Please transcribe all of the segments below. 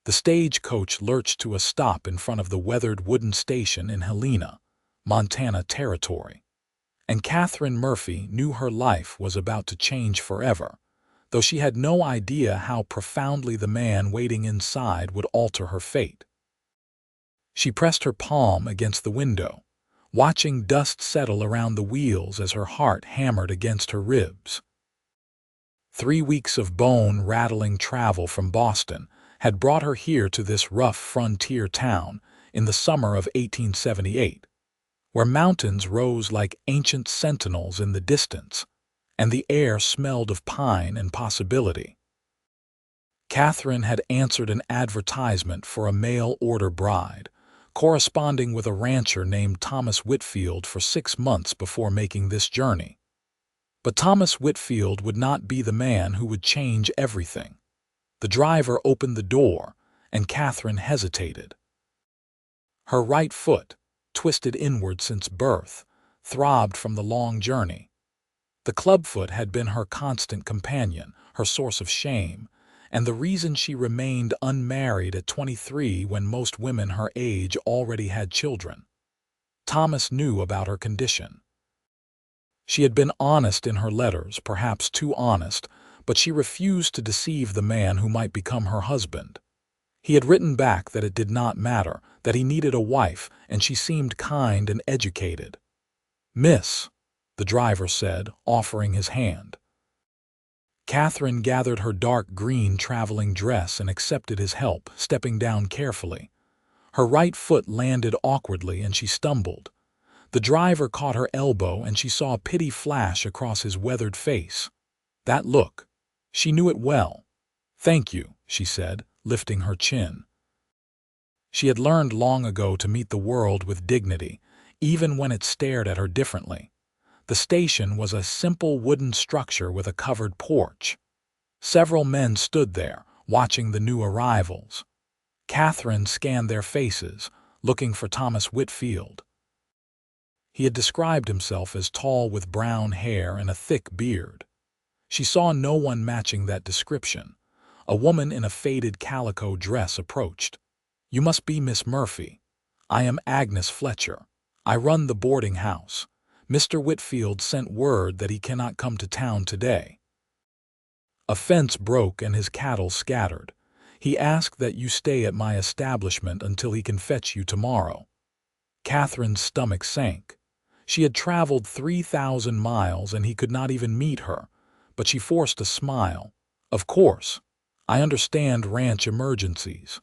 The stagecoach lurched to a stop in front of the weathered wooden station in Helena, Montana territory. And Catherine Murphy knew her life was about to change forever, though she had no idea how profoundly the man waiting inside would alter her fate. She pressed her palm against the window, watching dust settle around the wheels as her heart hammered against her ribs. 3 weeks of bone-rattling travel from Boston had brought her here to this rough frontier town in the summer of 1878, where mountains rose like ancient sentinels in the distance, and the air smelled of pine and possibility. Catherine had answered an advertisement for a mail-order bride, corresponding with a rancher named Thomas Whitfield for 6 months before making this journey. But Thomas Whitfield would not be the man who would change everything. The driver opened the door, and Catherine hesitated. Her right foot, twisted inward since birth, throbbed from the long journey. The clubfoot had been her constant companion, her source of shame, and the reason she remained unmarried at 23 when most women her age already had children. Thomas knew about her condition. She had been honest in her letters, perhaps too honest, but she refused to deceive the man who might become her husband. He had written back that it did not matter, that he needed a wife, and she seemed kind and educated. "Miss," the driver said, offering his hand. Catherine gathered her dark green traveling dress and accepted his help, stepping down carefully. Her right foot landed awkwardly and she stumbled. The driver caught her elbow and she saw pity flash across his weathered face. That look. She knew it well. "Thank you," she said, lifting her chin. She had learned long ago to meet the world with dignity, even when it stared at her differently. The station was a simple wooden structure with a covered porch. Several men stood there, watching the new arrivals. Catherine scanned their faces, looking for Thomas Whitfield. He had described himself as tall with brown hair and a thick beard. She saw no one matching that description. A woman in a faded calico dress approached. "You must be Miss Murphy. I am Agnes Fletcher. I run the boarding house. Mr. Whitfield sent word that he cannot come to town today." A fence broke and his cattle scattered. "He asked that you stay at my establishment until he can fetch you tomorrow." Catherine's stomach sank. She had traveled 3,000 miles and he could not even meet her, but she forced a smile. "Of course. I understand ranch emergencies."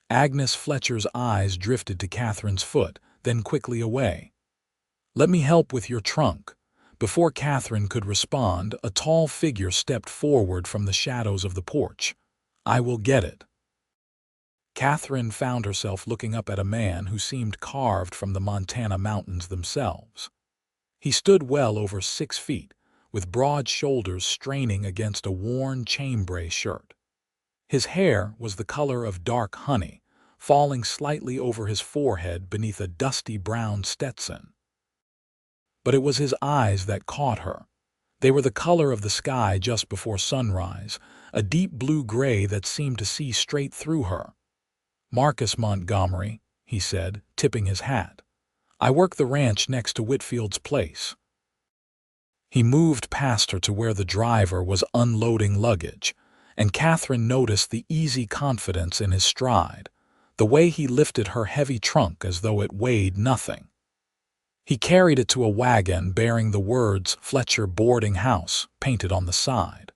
Agnes Fletcher's eyes drifted to Catherine's foot, then quickly away. "Let me help with your trunk." Before Catherine could respond, a tall figure stepped forward from the shadows of the porch. "I will get it." Catherine found herself looking up at a man who seemed carved from the Montana mountains themselves. He stood well over 6 feet, with broad shoulders straining against a worn chambray shirt. His hair was the color of dark honey, falling slightly over his forehead beneath a dusty brown Stetson. But it was his eyes that caught her. They were the color of the sky just before sunrise, a deep blue-gray that seemed to see straight through her. "Marcus Montgomery," he said, tipping his hat. "I work the ranch next to Whitfield's place." He moved past her to where the driver was unloading luggage, and Catherine noticed the easy confidence in his stride, the way he lifted her heavy trunk as though it weighed nothing. He carried it to a wagon bearing the words "Fletcher Boarding House" painted on the side.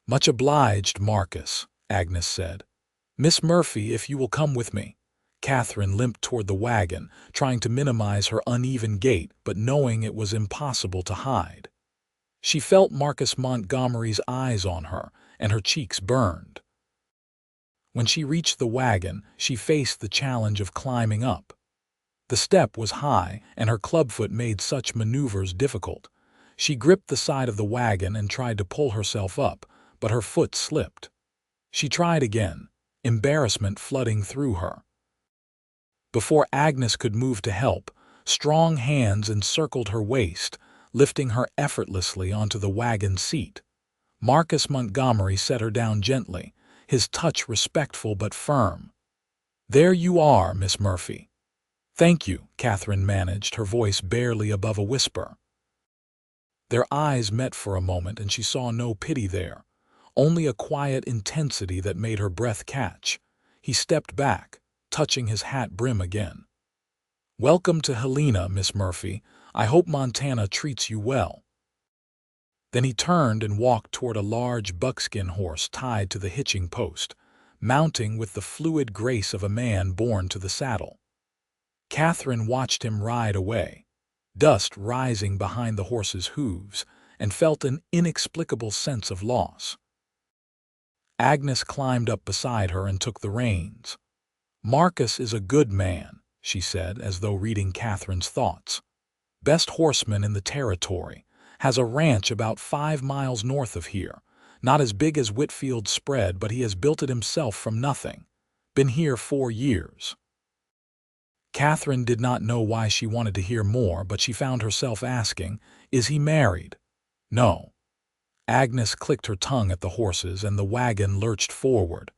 "Much obliged, Marcus," Agnes said. "Miss Murphy, if you will come with me." Catherine limped toward the wagon, trying to minimize her uneven gait, but knowing it was impossible to hide. She felt Marcus Montgomery's eyes on her, and her cheeks burned. When she reached the wagon, she faced the challenge of climbing up. The step was high, and her clubfoot made such maneuvers difficult. She gripped the side of the wagon and tried to pull herself up, but her foot slipped. She tried again, embarrassment flooding through her. Before Agnes could move to help, strong hands encircled her waist, lifting her effortlessly onto the wagon seat. Marcus Montgomery set her down gently, his touch respectful but firm. "There you are, Miss Murphy." "Thank you," Catherine managed, her voice barely above a whisper. Their eyes met for a moment, and she saw no pity there, only a quiet intensity that made her breath catch. He stepped back, touching his hat brim again. "Welcome to Helena, Miss Murphy. I hope Montana treats you well." Then he turned and walked toward a large buckskin horse tied to the hitching post, mounting with the fluid grace of a man born to the saddle. Catherine watched him ride away, dust rising behind the horse's hooves, and felt an inexplicable sense of loss. Agnes climbed up beside her and took the reins. "Marcus is a good man," she said, as though reading Catherine's thoughts. "Best horseman in the territory. Has a ranch about 5 miles north of here. Not as big as Whitfield's spread, but he has built it himself from nothing. Been here 4 years. Catherine did not know why she wanted to hear more, but she found herself asking, "Is he married?" "No." Agnes clicked her tongue at the horses, and the wagon lurched forward.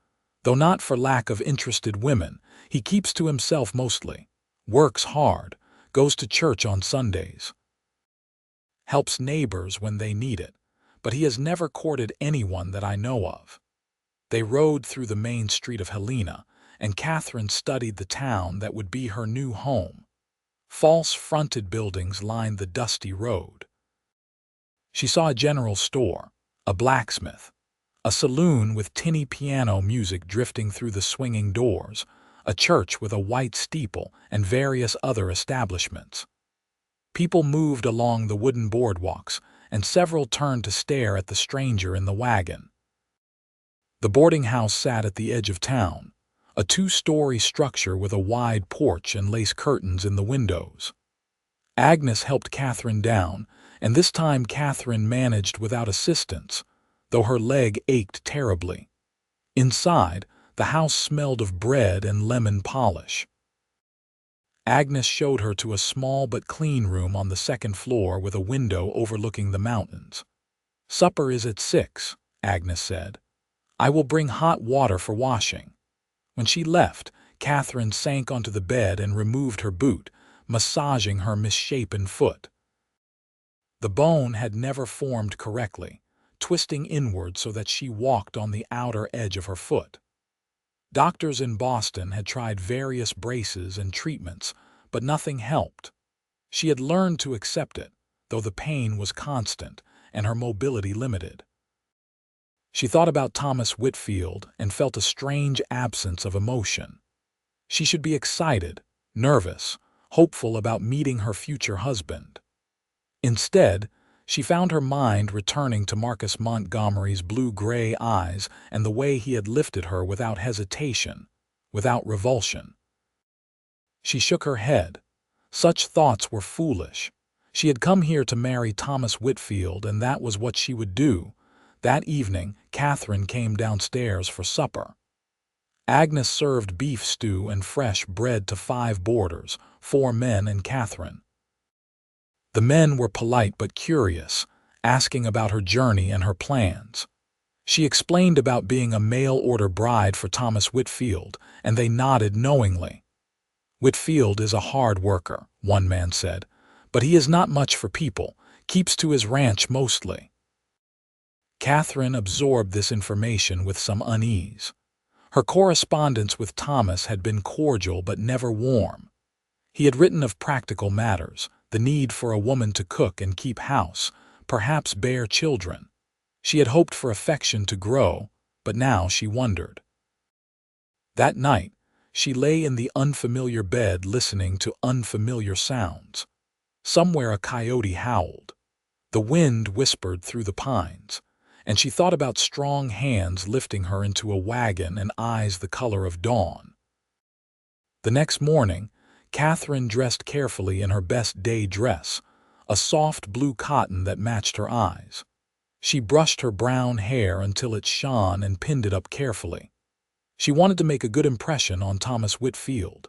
"Though not for lack of interested women, he keeps to himself mostly. Works hard, goes to church on Sundays. Helps neighbors when they need it, but he has never courted anyone that I know of." They rode through the main street of Helena, and Catherine studied the town that would be her new home. False-fronted buildings lined the dusty road. She saw a general store, a blacksmith, a saloon with tinny piano music drifting through the swinging doors, a church with a white steeple, and various other establishments. People moved along the wooden boardwalks, and several turned to stare at the stranger in the wagon. The boarding house sat at the edge of town, a 2-story structure with a wide porch and lace curtains in the windows. Agnes helped Catherine down, and this time Catherine managed without assistance, though her leg ached terribly. Inside, the house smelled of bread and lemon polish. Agnes showed her to a small but clean room on the 2nd floor with a window overlooking the mountains. "Supper is at 6, Agnes said. "I will bring hot water for washing." When she left, Catherine sank onto the bed and removed her boot, massaging her misshapen foot. The bone had never formed correctly, twisting inward so that she walked on the outer edge of her foot. Doctors in Boston had tried various braces and treatments, but nothing helped. She had learned to accept it, though the pain was constant and her mobility limited. She thought about Thomas Whitfield and felt a strange absence of emotion. She should be excited, nervous, hopeful about meeting her future husband. Instead, she found her mind returning to Marcus Montgomery's blue-gray eyes and the way he had lifted her without hesitation, without revulsion. She shook her head. Such thoughts were foolish. She had come here to marry Thomas Whitfield, and that was what she would do. That evening, Catherine came downstairs for supper. Agnes served beef stew and fresh bread to 5 boarders, 4 men and Catherine. The men were polite but curious, asking about her journey and her plans. She explained about being a mail-order bride for Thomas Whitfield, and they nodded knowingly. "Whitfield is a hard worker," one man said, "but he is not much for people, keeps to his ranch mostly." Catherine absorbed this information with some unease. Her correspondence with Thomas had been cordial but never warm. He had written of practical matters, the need for a woman to cook and keep house, perhaps bear children. She had hoped for affection to grow, but now she wondered. That night, she lay in the unfamiliar bed listening to unfamiliar sounds. Somewhere a coyote howled. The wind whispered through the pines, and she thought about strong hands lifting her into a wagon and eyes the color of dawn. The next morning, Catherine dressed carefully in her best day dress, a soft blue cotton that matched her eyes. She brushed her brown hair until it shone and pinned it up carefully. She wanted to make a good impression on Thomas Whitfield.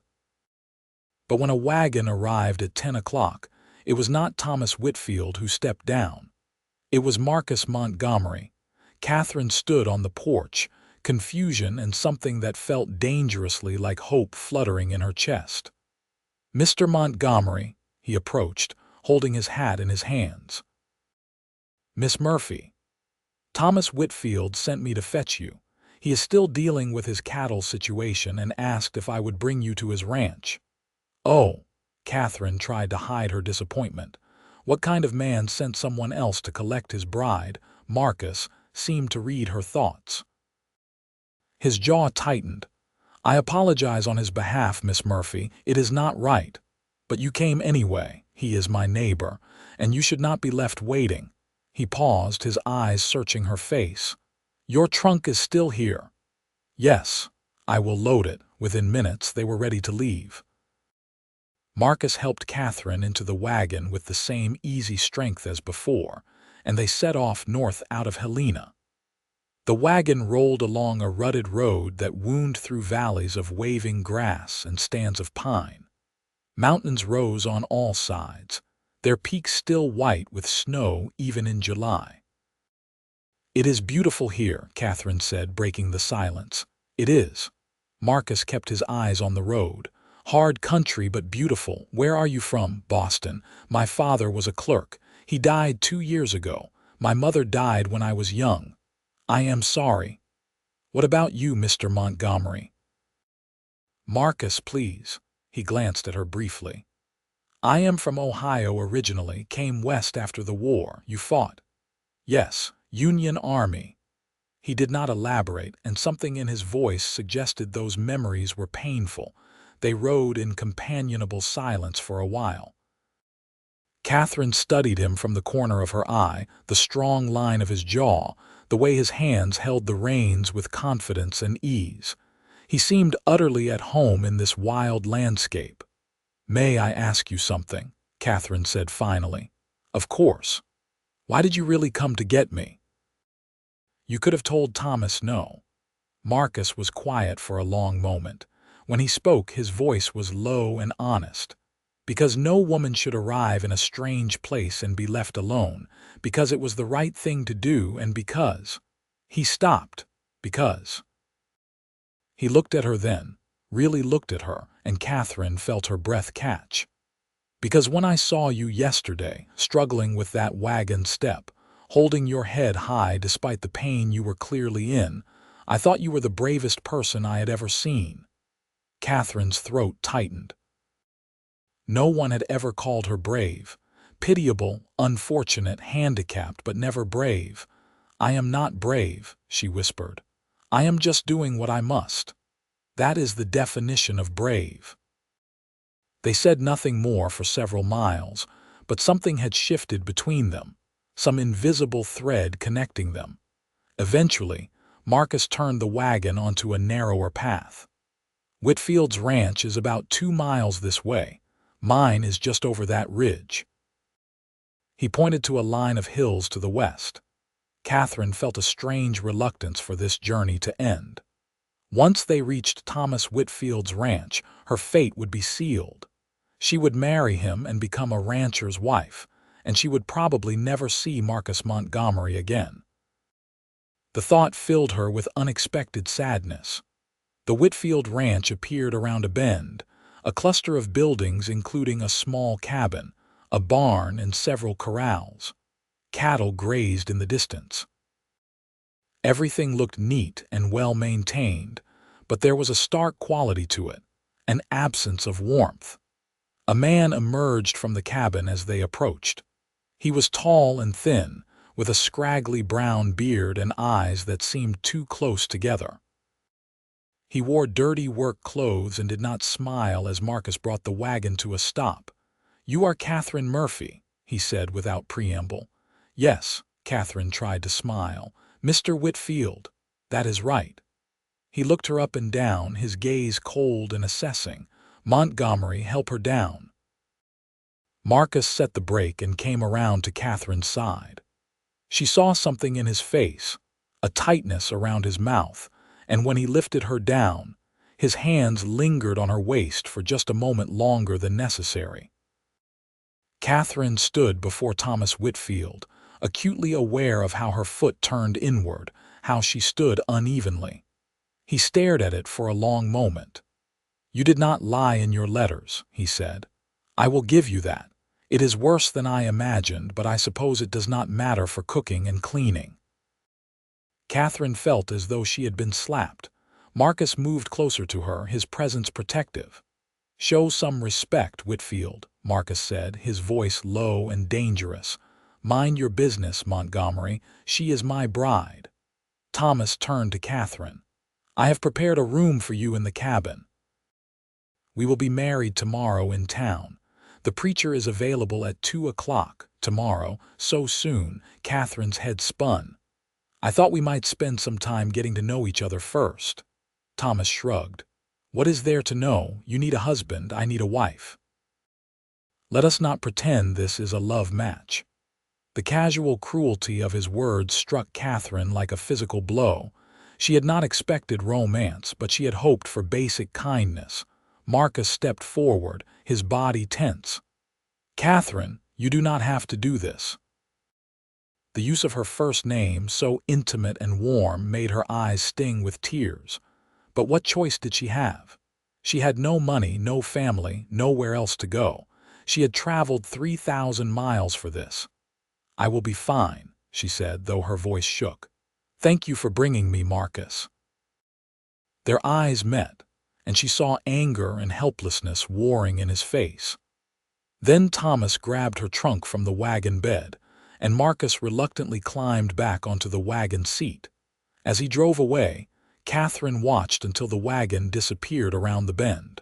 But when a wagon arrived at 10 o'clock, it was not Thomas Whitfield who stepped down. It was Marcus Montgomery. Catherine stood on the porch, confusion, and something that felt dangerously like hope fluttering in her chest. "Mr. Montgomery," he approached, holding his hat in his hands. "Miss Murphy, Thomas Whitfield sent me to fetch you. He is still dealing with his cattle situation and asked if I would bring you to his ranch." "Oh," Catherine tried to hide her disappointment. What kind of man sent someone else to collect his bride? Marcus seemed to read her thoughts. His jaw tightened. "I apologize on his behalf, Miss Murphy. It is not right. But you came anyway. He is my neighbor, and you should not be left waiting." He paused, his eyes searching her face. "Your trunk is still here." "Yes, I will load it." Within minutes, they were ready to leave. Marcus helped Catherine into the wagon with the same easy strength as before, and they set off north out of Helena. The wagon rolled along a rutted road that wound through valleys of waving grass and stands of pine. Mountains rose on all sides, their peaks still white with snow even in July. "It is beautiful here," Catherine said, breaking the silence. "It is." Marcus kept his eyes on the road. "Hard country, but beautiful. Where are you from?" "Boston. My father was a clerk. He died 2 years ago. My mother died when I was young." "I am sorry." "What about you, Mr. Montgomery?" "Marcus, please." He glanced at her briefly. "I am from Ohio originally, came west after the war. You fought?" "Yes, Union Army." He did not elaborate, and something in his voice suggested those memories were painful. They rode in companionable silence for a while. Catherine studied him from the corner of her eye, the strong line of his jaw, the way his hands held the reins with confidence and ease. He seemed utterly at home in this wild landscape. "May I ask you something?" Catherine said finally. "Of course. Why did you really come to get me?" "You could have told Thomas no." Marcus was quiet for a long moment. When he spoke, his voice was low and honest. "Because no woman should arrive in a strange place and be left alone, because it was the right thing to do, and because—" He stopped. "Because—" He looked at her then, really looked at her, and Catherine felt her breath catch. "Because when I saw you yesterday, struggling with that wagon step, holding your head high despite the pain you were clearly in, I thought you were the bravest person I had ever seen." Catherine's throat tightened. No one had ever called her brave. Pitiable, unfortunate, handicapped, but never brave. "I am not brave," she whispered. "I am just doing what I must. That is the definition of brave." They said nothing more for several miles, but something had shifted between them, some invisible thread connecting them. Eventually, Marcus turned the wagon onto a narrower path. "Whitfield's ranch is about 2 miles this way. Mine is just over that ridge." He pointed to a line of hills to the west. Catherine felt a strange reluctance for this journey to end. Once they reached Thomas Whitfield's ranch, her fate would be sealed. She would marry him and become a rancher's wife, and she would probably never see Marcus Montgomery again. The thought filled her with unexpected sadness. The Whitfield ranch appeared around a bend, a cluster of buildings including a small cabin, a barn, and several corrals. Cattle grazed in the distance. Everything looked neat and well-maintained, but there was a stark quality to it, an absence of warmth. A man emerged from the cabin as they approached. He was tall and thin, with a scraggly brown beard and eyes that seemed too close together. He wore dirty work clothes and did not smile as Marcus brought the wagon to a stop. "You are Catherine Murphy," he said without preamble. "Yes," Catherine tried to smile. "Mr. Whitfield. That is right." He looked her up and down, his gaze cold and assessing. "Montgomery, help her down." Marcus set the brake and came around to Catherine's side. She saw something in his face, a tightness around his mouth, and when he lifted her down, his hands lingered on her waist for just a moment longer than necessary. Catherine stood before Thomas Whitfield, acutely aware of how her foot turned inward, how she stood unevenly. He stared at it for a long moment. "You did not lie in your letters," he said. "I will give you that. It is worse than I imagined, but I suppose it does not matter for cooking and cleaning." Catherine felt as though she had been slapped. Marcus moved closer to her, his presence protective. "Show some respect, Whitfield," Marcus said, his voice low and dangerous. "Mind your business, Montgomery. She is my bride." Thomas turned to Catherine. "I have prepared a room for you in the cabin. We will be married tomorrow in town. The preacher is available at 2 o'clock tomorrow." So soon, Catherine's head spun. "I thought we might spend some time getting to know each other first." Thomas shrugged. "What is there to know? You need a husband, I need a wife. Let us not pretend this is a love match." The casual cruelty of his words struck Catherine like a physical blow. She had not expected romance, but she had hoped for basic kindness. Marcus stepped forward, his body tense. "Catherine, you do not have to do this." The use of her first name, so intimate and warm, made her eyes sting with tears. But what choice did she have? She had no money, no family, nowhere else to go. She had traveled 3,000 miles for this. "I will be fine," she said, though her voice shook. "Thank you for bringing me, Marcus." Their eyes met, and she saw anger and helplessness warring in his face. Then Thomas grabbed her trunk from the wagon bed, and Marcus reluctantly climbed back onto the wagon seat. As he drove away, Catherine watched until the wagon disappeared around the bend.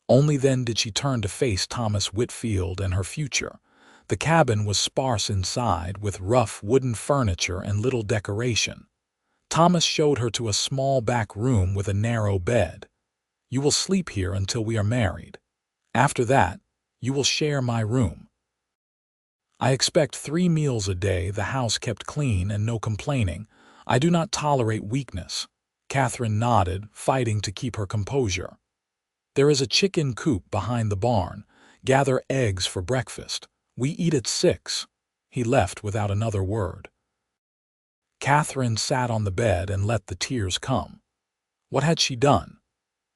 Only then did she turn to face Thomas Whitfield and her future. The cabin was sparse inside, with rough wooden furniture and little decoration. Thomas showed her to a small back room with a narrow bed. "You will sleep here until we are married. After that, you will share my room. I expect 3 meals a day, the house kept clean and no complaining. I do not tolerate weakness." Catherine nodded, fighting to keep her composure. "There is a chicken coop behind the barn. Gather eggs for breakfast. We eat at 6. He left without another word. Catherine sat on the bed and let the tears come. What had she done?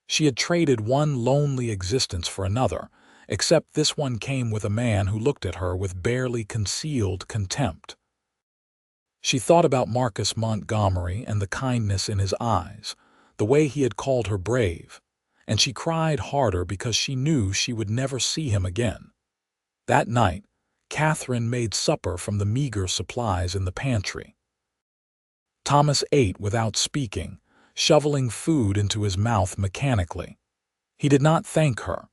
She had traded one lonely existence for another, except this one came with a man who looked at her with barely concealed contempt. She thought about Marcus Montgomery and the kindness in his eyes, the way he had called her brave, and she cried harder because she knew she would never see him again. That night, Catherine made supper from the meager supplies in the pantry. Thomas ate without speaking, shoveling food into his mouth mechanically. He did not thank her.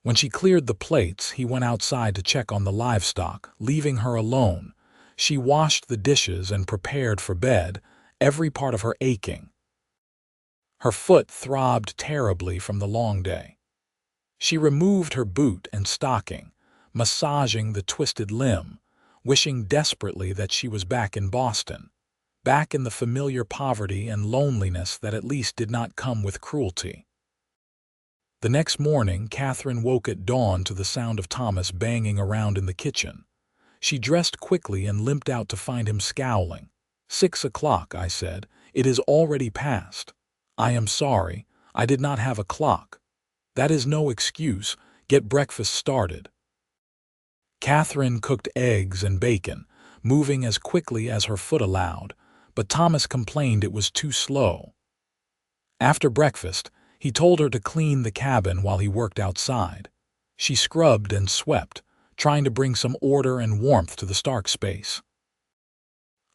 When she cleared the plates, he went outside to check on the livestock, leaving her alone. She washed the dishes and prepared for bed, every part of her aching. Her foot throbbed terribly from the long day. She removed her boot and stocking, massaging the twisted limb, wishing desperately that she was back in Boston, back in the familiar poverty and loneliness that at least did not come with cruelty. The next morning, Catherine woke at dawn to the sound of Thomas banging around in the kitchen. She dressed quickly and limped out to find him scowling. 6 o'clock, I said. It is already past. I am sorry. I did not have a clock. That is no excuse. Get breakfast started. Catherine cooked eggs and bacon, moving as quickly as her foot allowed, but Thomas complained it was too slow. After breakfast, he told her to clean the cabin while he worked outside. She scrubbed and swept, trying to bring some order and warmth to the Stark space.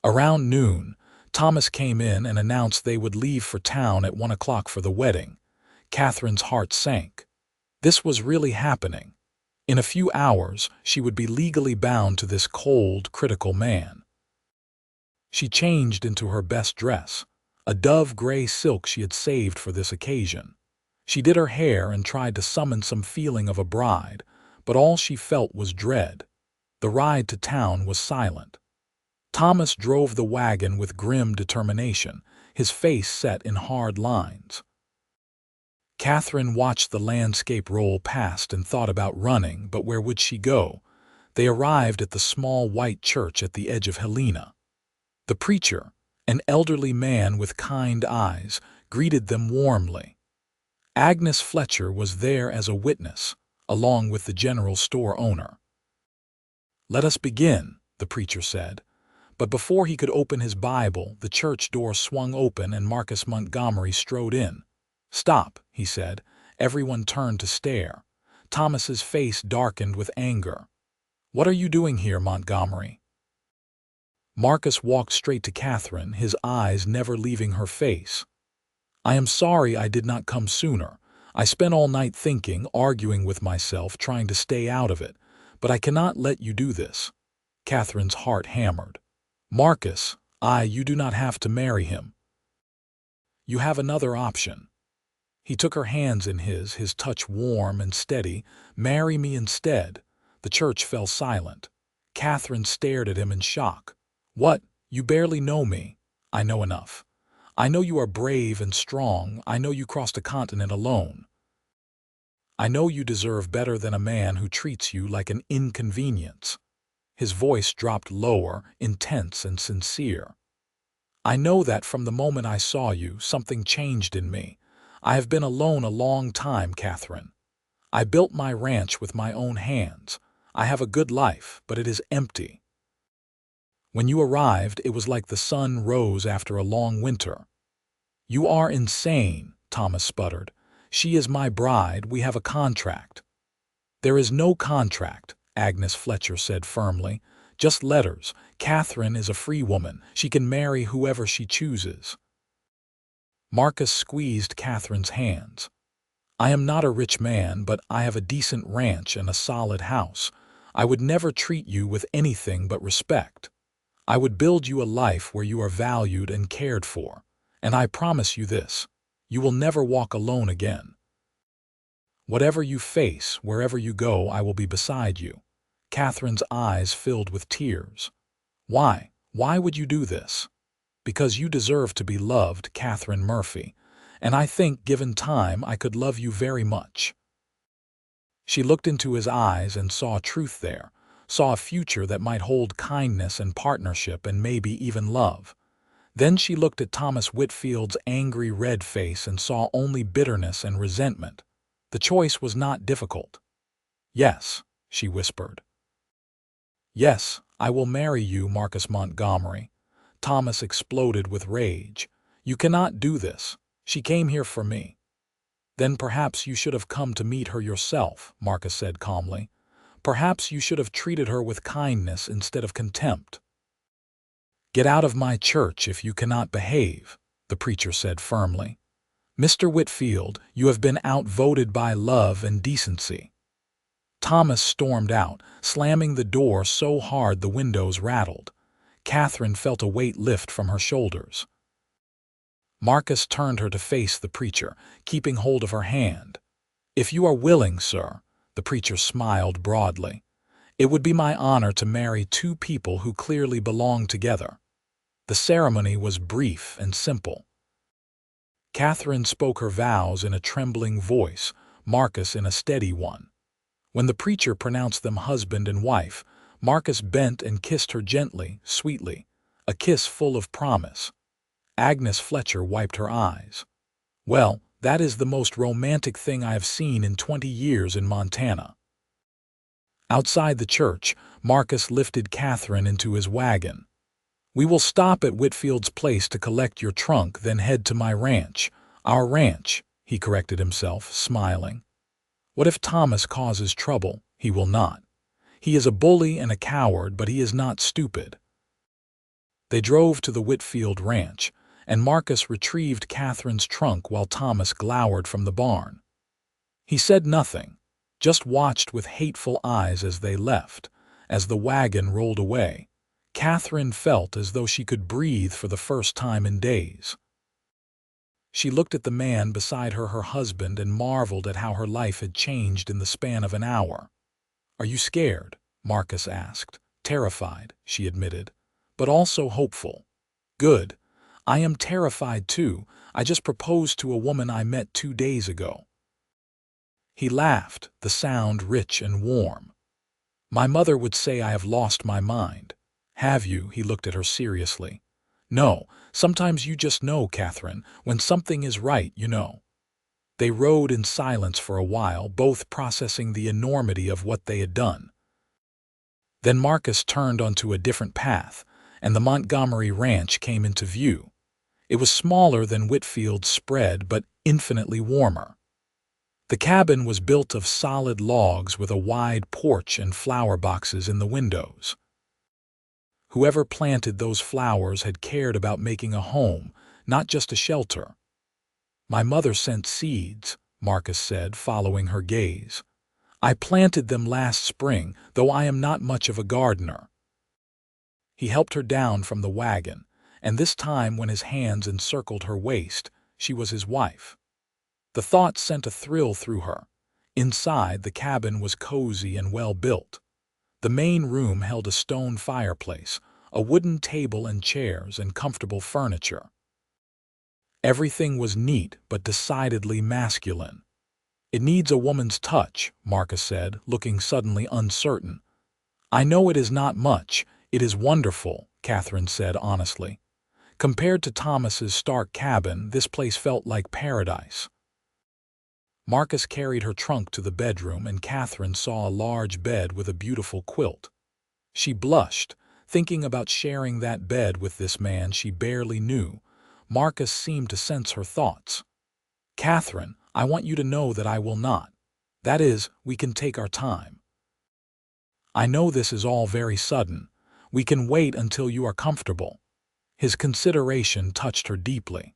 Around noon, Thomas came in and announced they would leave for town at 1 o'clock for the wedding. Catherine's heart sank. This was really happening. In a few hours, she would be legally bound to this cold, critical man. She changed into her best dress, a dove-gray silk she had saved for this occasion. She did her hair and tried to summon some feeling of a bride, but all she felt was dread. The ride to town was silent. Thomas drove the wagon with grim determination, his face set in hard lines. Catherine watched the landscape roll past and thought about running, but where would she go? They arrived at the small white church at the edge of Helena. The preacher, an elderly man with kind eyes, greeted them warmly. Agnes Fletcher was there as a witness, along with the general store owner. "Let us begin," the preacher said. But before he could open his Bible, the church door swung open and Marcus Montgomery strode in. "Stop," he said. Everyone turned to stare. Thomas's face darkened with anger. "What are you doing here, Montgomery?" Marcus walked straight to Catherine, his eyes never leaving her face. "I am sorry I did not come sooner. I spent all night thinking, arguing with myself, trying to stay out of it. But I cannot let you do this." Catherine's heart hammered. "Marcus, you do not have to marry him. You have another option." He took her hands in his touch warm and steady. "Marry me instead." The church fell silent. Catherine stared at him in shock. "What? You barely know me." "I know enough. I know you are brave and strong. I know you crossed a continent alone. I know you deserve better than a man who treats you like an inconvenience." His voice dropped lower, intense and sincere. "I know that from the moment I saw you, something changed in me. I have been alone a long time, Catherine. I built my ranch with my own hands. I have a good life, but it is empty. When you arrived, it was like the sun rose after a long winter." "You are insane," Thomas sputtered. "She is my bride. We have a contract." "There is no contract," Agnes Fletcher said firmly. "Just letters. Catherine is a free woman. She can marry whoever she chooses." Marcus squeezed Catherine's hands. "I am not a rich man, but I have a decent ranch and a solid house. I would never treat you with anything but respect. I would build you a life where you are valued and cared for. And I promise you this, you will never walk alone again. Whatever you face, wherever you go, I will be beside you." Catherine's eyes filled with tears. "Why? Why would you do this?" "Because you deserve to be loved, Catherine Murphy. And I think, given time, I could love you very much." She looked into his eyes and saw truth there, saw a future that might hold kindness and partnership and maybe even love. Then she looked at Thomas Whitfield's angry red face and saw only bitterness and resentment. The choice was not difficult. "Yes," she whispered. "Yes, I will marry you, Marcus Montgomery." Thomas exploded with rage. "You cannot do this. She came here for me." "Then perhaps you should have come to meet her yourself," Marcus said calmly. "Perhaps you should have treated her with kindness instead of contempt." "Get out of my church if you cannot behave," the preacher said firmly. "Mr. Whitfield, you have been outvoted by love and decency." Thomas stormed out, slamming the door so hard the windows rattled. Catherine felt a weight lift from her shoulders. Marcus turned her to face the preacher, keeping hold of her hand. "If you are willing, sir," the preacher smiled broadly, "it would be my honor to marry two people who clearly belong together." The ceremony was brief and simple. Catherine spoke her vows in a trembling voice, Marcus in a steady one. When the preacher pronounced them husband and wife, Marcus bent and kissed her gently, sweetly, a kiss full of promise. Agnes Fletcher wiped her eyes. "Well, that is the most romantic thing I have seen in 20 years in Montana." Outside the church, Marcus lifted Catherine into his wagon. "We will stop at Whitfield's place to collect your trunk, then head to my ranch." "Our ranch," he corrected himself, smiling. "What if Thomas causes trouble?" "He will not. He is a bully and a coward, but he is not stupid." They drove to the Whitfield ranch, and Marcus retrieved Catherine's trunk while Thomas glowered from the barn. He said nothing, just watched with hateful eyes as they left. As the wagon rolled away, Catherine felt as though she could breathe for the first time in days. She looked at the man beside her husband, and marveled at how her life had changed in the span of an hour. "Are you scared?" Marcus asked. "Terrified," she admitted, "but also hopeful." "Good. I am terrified too. I just proposed to a woman I met 2 days ago." He laughed, the sound rich and warm. "My mother would say I have lost my mind." "Have you?" He looked at her seriously. "No, Sometimes you just know, Catherine, when something is right, you know." They rode in silence for a while, both processing the enormity of what they had done. Then Marcus turned onto a different path, and the Montgomery ranch came into view. It was smaller than Whitfield's spread, but infinitely warmer. The cabin was built of solid logs with a wide porch and flower boxes in the windows. Whoever planted those flowers had cared about making a home, not just a shelter. "My mother sent seeds," Marcus said, following her gaze. "I planted them last spring, though I am not much of a gardener." He helped her down from the wagon, and this time when his hands encircled her waist, she was his wife. The thought sent a thrill through her. Inside, the cabin was cozy and well built. The main room held a stone fireplace, a wooden table and chairs, and comfortable furniture. Everything was neat but decidedly masculine. "It needs a woman's touch," Marcus said, looking suddenly uncertain. "I know it is not much. It is wonderful," Catherine said honestly. Compared to Thomas's stark cabin, this place felt like paradise. Marcus carried her trunk to the bedroom, and Catherine saw a large bed with a beautiful quilt. She blushed, thinking about sharing that bed with this man she barely knew. Marcus seemed to sense her thoughts. "Catherine, I want you to know that I will not. That is, we can take our time. I know this is all very sudden. We can wait until you are comfortable." His consideration touched her deeply.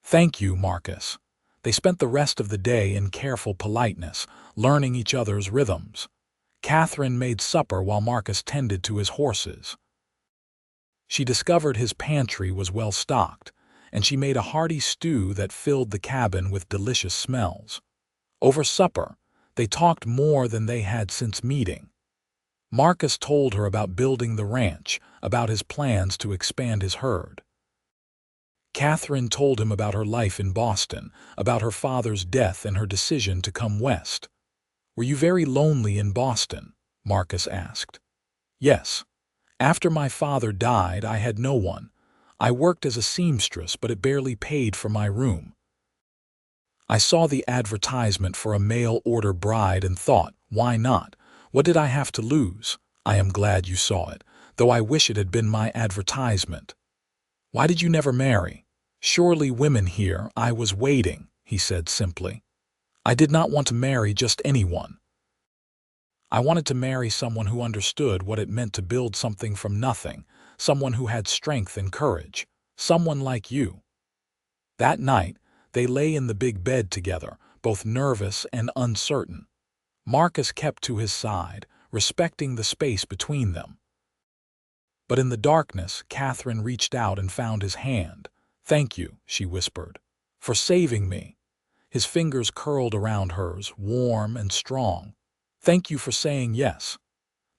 "Thank you, Marcus." They spent the rest of the day in careful politeness, learning each other's rhythms. Catherine made supper while Marcus tended to his horses. She discovered his pantry was well stocked, and she made a hearty stew that filled the cabin with delicious smells. Over supper, they talked more than they had since meeting. Marcus told her about building the ranch, about his plans to expand his herd. Catherine told him about her life in Boston, about her father's death and her decision to come west. "Were you very lonely in Boston?" Marcus asked. "Yes. After my father died, I had no one. I worked as a seamstress, but it barely paid for my room. I saw the advertisement for a mail-order bride and thought, why not? What did I have to lose? I am glad you saw it, though I wish it had been my advertisement." "Why did you never marry?" "Surely women here, I was waiting," he said simply. "I did not want to marry just anyone. I wanted to marry someone who understood what it meant to build something from nothing, someone who had strength and courage, someone like you." That night, they lay in the big bed together, both nervous and uncertain. Marcus kept to his side, respecting the space between them. But in the darkness, Catherine reached out and found his hand. "Thank you," she whispered, "for saving me." His fingers curled around hers, warm and strong. "Thank you for saying yes."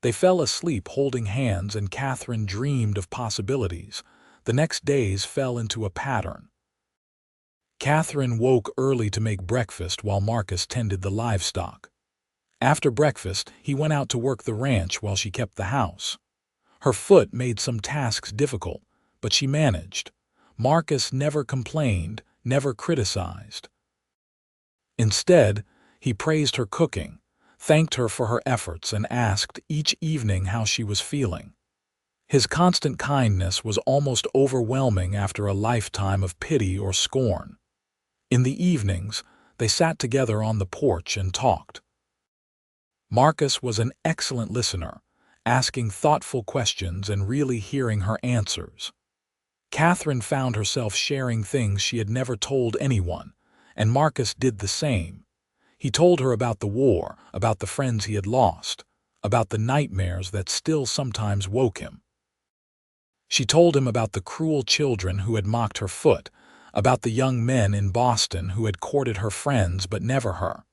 They fell asleep holding hands, and Catherine dreamed of possibilities. The next days fell into a pattern. Catherine woke early to make breakfast while Marcus tended the livestock. After breakfast, he went out to work the ranch while she kept the house. Her foot made some tasks difficult, but she managed. Marcus never complained, never criticized. Instead, he praised her cooking, thanked her for her efforts, and asked each evening how she was feeling. His constant kindness was almost overwhelming after a lifetime of pity or scorn. In the evenings, they sat together on the porch and talked. Marcus was an excellent listener, asking thoughtful questions and really hearing her answers. Catherine found herself sharing things she had never told anyone, and Marcus did the same. He told her about the war, about the friends he had lost, about the nightmares that still sometimes woke him. She told him about the cruel children who had mocked her foot, about the young men in Boston who had courted her friends but never her.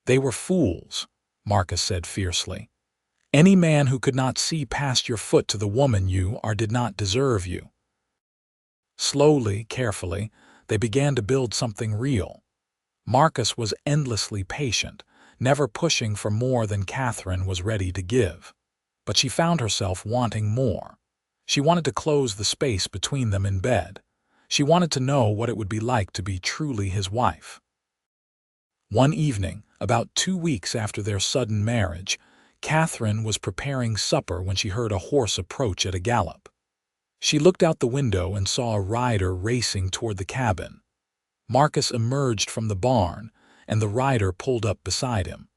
"They were fools," Marcus said fiercely. "Any man who could not see past your foot to the woman you are did not deserve you." Slowly, carefully, they began to build something real. Marcus was endlessly patient, never pushing for more than Catherine was ready to give. But she found herself wanting more. She wanted to close the space between them in bed. She wanted to know what it would be like to be truly his wife. One evening, about 2 weeks after their sudden marriage, Catherine was preparing supper when she heard a horse approach at a gallop. She looked out the window and saw a rider racing toward the cabin. Marcus emerged from the barn, and the rider pulled up beside him.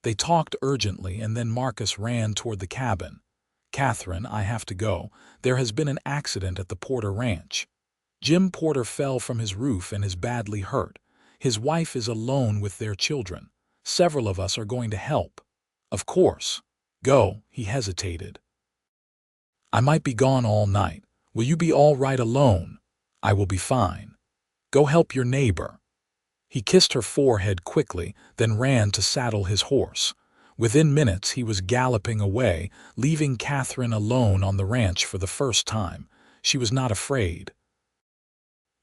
They talked urgently, and then Marcus ran toward the cabin. "Catherine, I have to go. There has been an accident at the Porter Ranch. Jim Porter fell from his roof and is badly hurt. His wife is alone with their children. Several of us are going to help." "Of course. Go." He hesitated. "I might be gone all night. Will you be all right alone?" "I will be fine. Go help your neighbor." He kissed her forehead quickly, then ran to saddle his horse. Within minutes he was galloping away, leaving Catherine alone on the ranch for the first time. She was not afraid.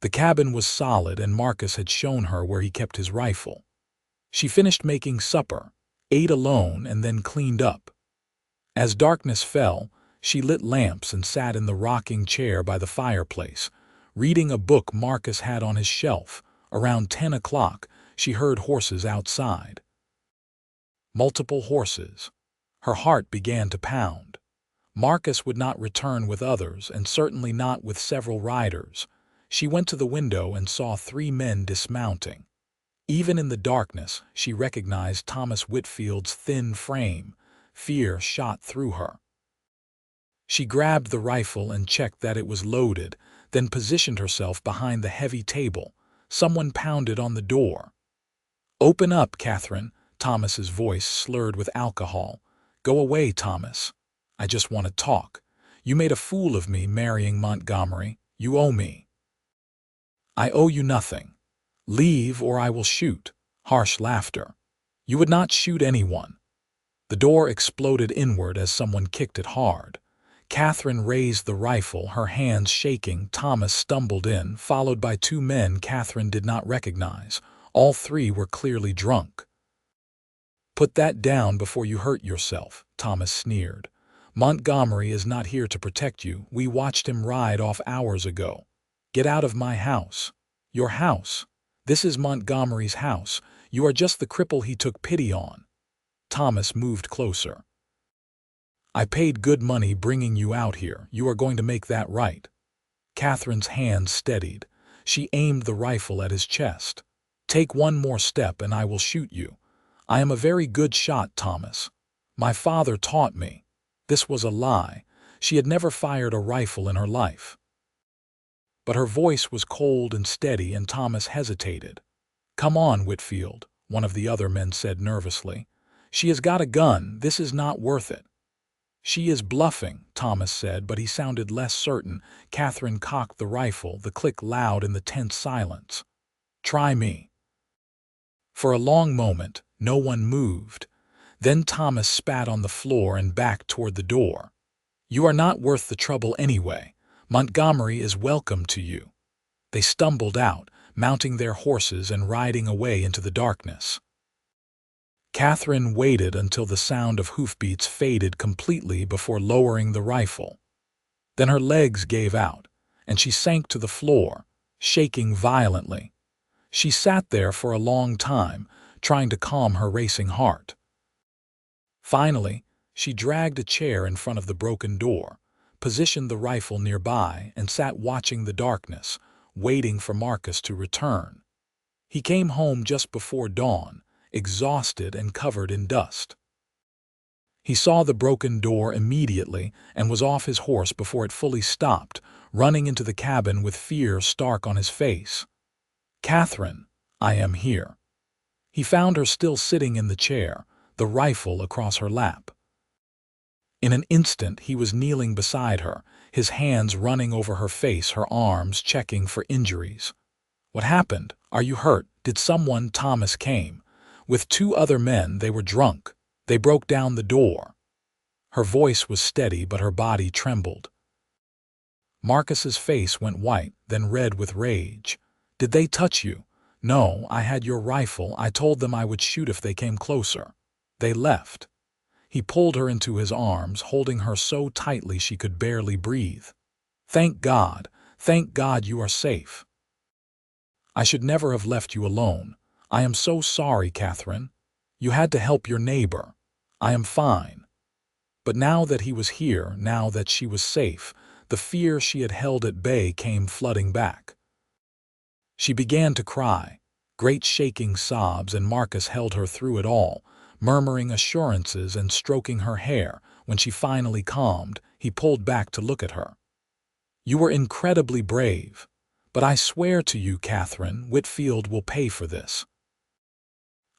The cabin was solid, and Marcus had shown her where he kept his rifle. She finished making supper, ate alone, and then cleaned up. As darkness fell, she lit lamps and sat in the rocking chair by the fireplace, reading a book Marcus had on his shelf. Around 10 o'clock, she heard horses outside. Multiple horses. Her heart began to pound. Marcus would not return with others, and certainly not with several riders. She went to the window and saw 3 men dismounting. Even in the darkness, she recognized Thomas Whitfield's thin frame. Fear shot through her. She grabbed the rifle and checked that it was loaded, then positioned herself behind the heavy table. Someone pounded on the door. "Open up, Catherine." Thomas's voice slurred with alcohol. "Go away, Thomas. I just want to talk. You made a fool of me marrying Montgomery. You owe me." "I owe you nothing. Leave or I will shoot." Harsh laughter. "You would not shoot anyone." The door exploded inward as someone kicked it hard. Catherine raised the rifle, her hands shaking. Thomas stumbled in, followed by 2 men Catherine did not recognize. All 3 were clearly drunk. "Put that down before you hurt yourself," Thomas sneered. "Montgomery is not here to protect you. We watched him ride off hours ago. Get out of my house." "Your house? This is Montgomery's house. You are just the cripple he took pity on." Thomas moved closer. "I paid good money bringing you out here. You are going to make that right." Catherine's hands steadied. She aimed the rifle at his chest. "Take one more step and I will shoot you. I am a very good shot, Thomas. My father taught me." This was a lie. She had never fired a rifle in her life. But her voice was cold and steady, and Thomas hesitated. "Come on, Whitfield," one of the other men said nervously. "She has got a gun. This is not worth it." "She is bluffing," Thomas said, but he sounded less certain. Catherine cocked the rifle, the click loud in the tense silence. "Try me." For a long moment, no one moved. Then Thomas spat on the floor and backed toward the door. "You are not worth the trouble anyway. Montgomery is welcome to you." They stumbled out, mounting their horses and riding away into the darkness. Catherine waited until the sound of hoofbeats faded completely before lowering the rifle. Then her legs gave out, and she sank to the floor, shaking violently. She sat there for a long time, trying to calm her racing heart. Finally, she dragged a chair in front of the broken door, positioned the rifle nearby, and sat watching the darkness, waiting for Marcus to return. He came home just before dawn, exhausted and covered in dust. He saw the broken door immediately and was off his horse before it fully stopped, running into the cabin with fear stark on his face. "Catherine, I am here." He found her still sitting in the chair, the rifle across her lap. In an instant he was kneeling beside her, his hands running over her face, her arms checking for injuries. "What happened? Are you hurt? Did someone?" Thomas came. With 2 other men, they were drunk. They broke down the door. Her voice was steady, but her body trembled. Marcus's face went white, then red with rage. "Did they touch you?" "No, I had your rifle. I told them I would shoot if they came closer. They left." He pulled her into his arms, holding her so tightly she could barely breathe. Thank God you are safe. I should never have left you alone. I am so sorry, Catherine. You had to help your neighbor. I am fine. But now that he was here, now that she was safe, the fear she had held at bay came flooding back. She began to cry, great shaking sobs, and Marcus held her through it all, murmuring assurances and stroking her hair. When she finally calmed, he pulled back to look at her. You were incredibly brave, but I swear to you, Catherine, Whitfield will pay for this.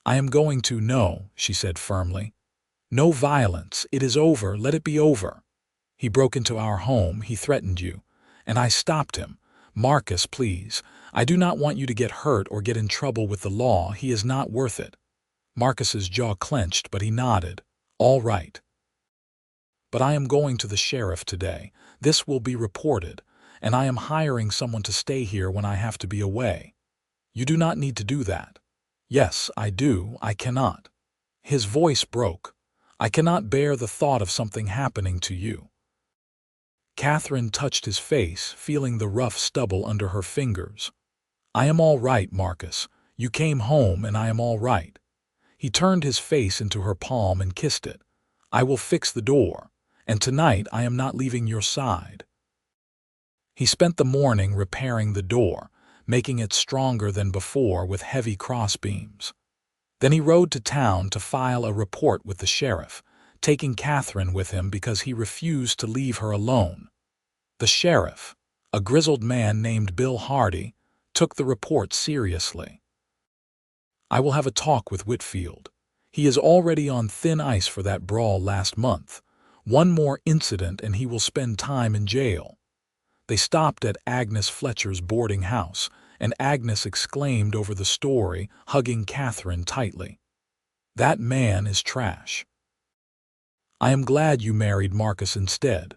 I am going to. No, she said firmly. No violence. It is over. Let it be over. He broke into our home. He threatened you. And I stopped him. Marcus, please. I do not want you to get hurt or get in trouble with the law. He is not worth it. Marcus's jaw clenched, but he nodded. All right. But I am going to the sheriff today. This will be reported, and I am hiring someone to stay here when I have to be away. You do not need to do that. Yes, I do. I cannot. His voice broke. I cannot bear the thought of something happening to you. Catherine touched his face, feeling the rough stubble under her fingers. I am all right, Marcus. You came home, and I am all right. He turned his face into her palm and kissed it. I will fix the door, and tonight I am not leaving your side. He spent the morning repairing the door, making it stronger than before with heavy crossbeams. Then he rode to town to file a report with the sheriff, taking Catherine with him because he refused to leave her alone. The sheriff, a grizzled man named Bill Hardy, took the report seriously. I will have a talk with Whitfield. He is already on thin ice for that brawl last month. One more incident and he will spend time in jail. They stopped at Agnes Fletcher's boarding house, and Agnes exclaimed over the story, hugging Catherine tightly. That man is trash. I am glad you married Marcus instead.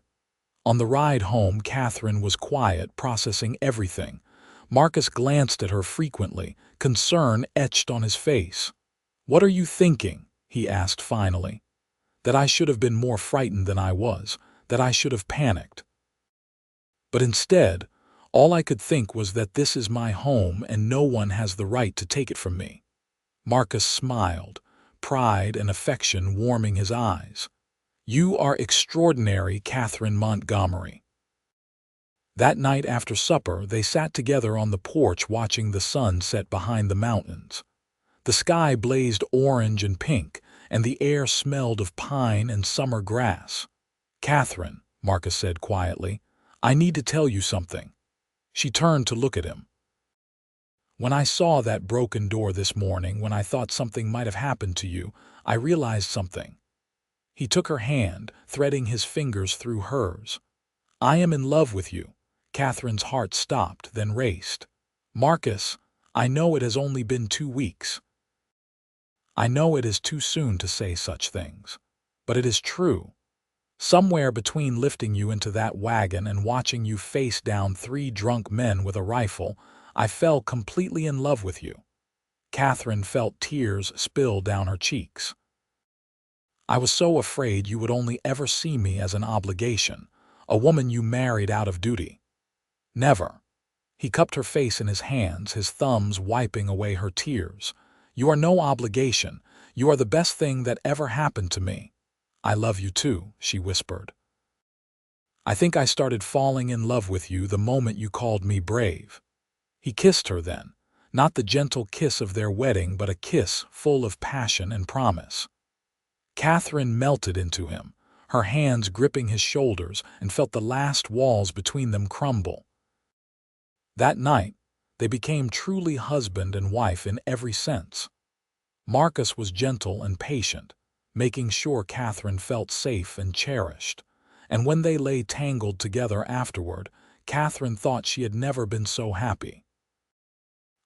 On the ride home, Catherine was quiet, processing everything. Marcus glanced at her frequently, concern etched on his face. What are you thinking? He asked finally. That I should have been more frightened than I was, that I should have panicked. But instead, all I could think was that this is my home and no one has the right to take it from me. Marcus smiled, pride and affection warming his eyes. You are extraordinary, Catherine Montgomery. That night after supper, they sat together on the porch watching the sun set behind the mountains. The sky blazed orange and pink, and the air smelled of pine and summer grass. Catherine, Marcus said quietly, I need to tell you something. She turned to look at him. When I saw that broken door this morning, when I thought something might have happened to you, I realized something. He took her hand, threading his fingers through hers. I am in love with you. Catherine's heart stopped, then raced. Marcus, I know it has only been 2 weeks. I know it is too soon to say such things. But it is true. Somewhere between lifting you into that wagon and watching you face down 3 drunk men with a rifle, I fell completely in love with you. Catherine felt tears spill down her cheeks. I was so afraid you would only ever see me as an obligation, a woman you married out of duty. Never. He cupped her face in his hands, his thumbs wiping away her tears. You are no obligation. You are the best thing that ever happened to me. I love you too, she whispered. I think I started falling in love with you the moment you called me brave. He kissed her then, not the gentle kiss of their wedding, but a kiss full of passion and promise. Catherine melted into him, her hands gripping his shoulders, and felt the last walls between them crumble. That night, they became truly husband and wife in every sense. Marcus was gentle and patient, making sure Catherine felt safe and cherished. And when they lay tangled together afterward, Catherine thought she had never been so happy.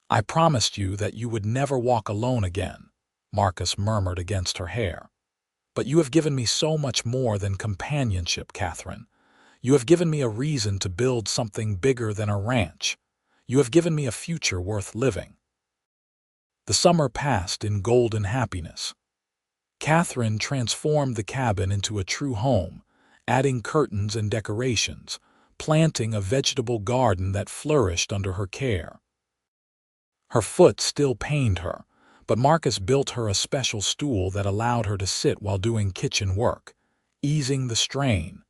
I promised you that you would never walk alone again, Marcus murmured against her hair. But you have given me so much more than companionship, Catherine. You have given me a reason to build something bigger than a ranch. You have given me a future worth living. The summer passed in golden happiness. Catherine transformed the cabin into a true home, adding curtains and decorations, planting a vegetable garden that flourished under her care. Her foot still pained her, but Marcus built her a special stool that allowed her to sit while doing kitchen work, easing the strain.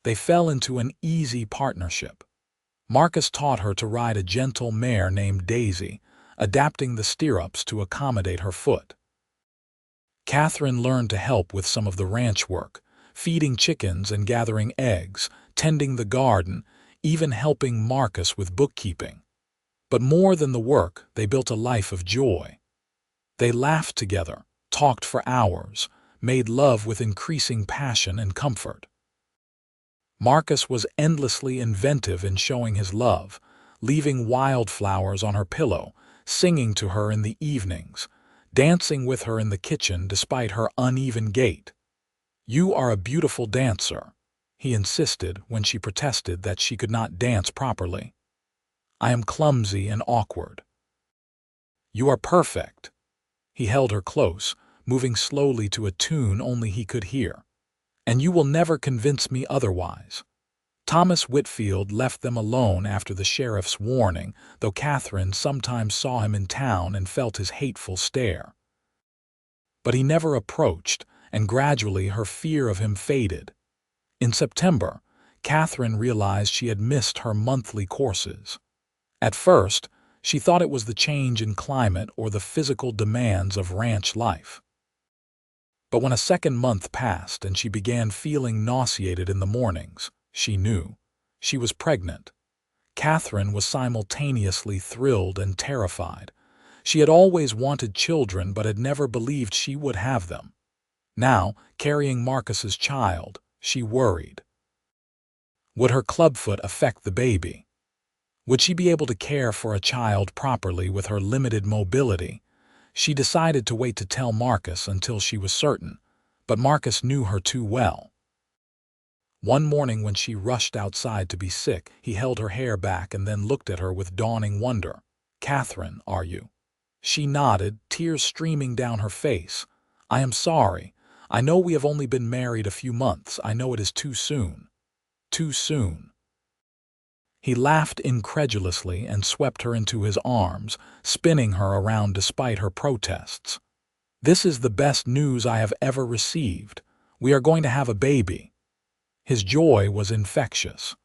They fell into an easy partnership. Marcus taught her to ride a gentle mare named Daisy, adapting the stirrups to accommodate her foot. Catherine learned to help with some of the ranch work, feeding chickens and gathering eggs, tending the garden, even helping Marcus with bookkeeping. But more than the work, they built a life of joy. They laughed together, talked for hours, made love with increasing passion and comfort. Marcus was endlessly inventive in showing his love, leaving wildflowers on her pillow, singing to her in the evenings, dancing with her in the kitchen despite her uneven gait. "You are a beautiful dancer," he insisted when she protested that she could not dance properly. "I am clumsy and awkward." "You are perfect." He held her close, moving slowly to a tune only he could hear. "And you will never convince me otherwise." Thomas Whitfield left them alone after the sheriff's warning, though Catherine sometimes saw him in town and felt his hateful stare. But he never approached, and gradually her fear of him faded. In September, Catherine realized she had missed her monthly courses. At first, she thought it was the change in climate or the physical demands of ranch life. But when a second month passed and she began feeling nauseated in the mornings, she knew. She was pregnant. Catherine was simultaneously thrilled and terrified. She had always wanted children but had never believed she would have them. Now, carrying Marcus's child, she worried. Would her clubfoot affect the baby? Would she be able to care for a child properly with her limited mobility? She decided to wait to tell Marcus until she was certain, but Marcus knew her too well. One morning when she rushed outside to be sick, he held her hair back and then looked at her with dawning wonder. "Catherine, are you?" She nodded, tears streaming down her face. "I am sorry. I know we have only been married a few months. I know it is too soon." "Too soon." He laughed incredulously and swept her into his arms, spinning her around despite her protests. "This is the best news I have ever received. We are going to have a baby." His joy was infectious.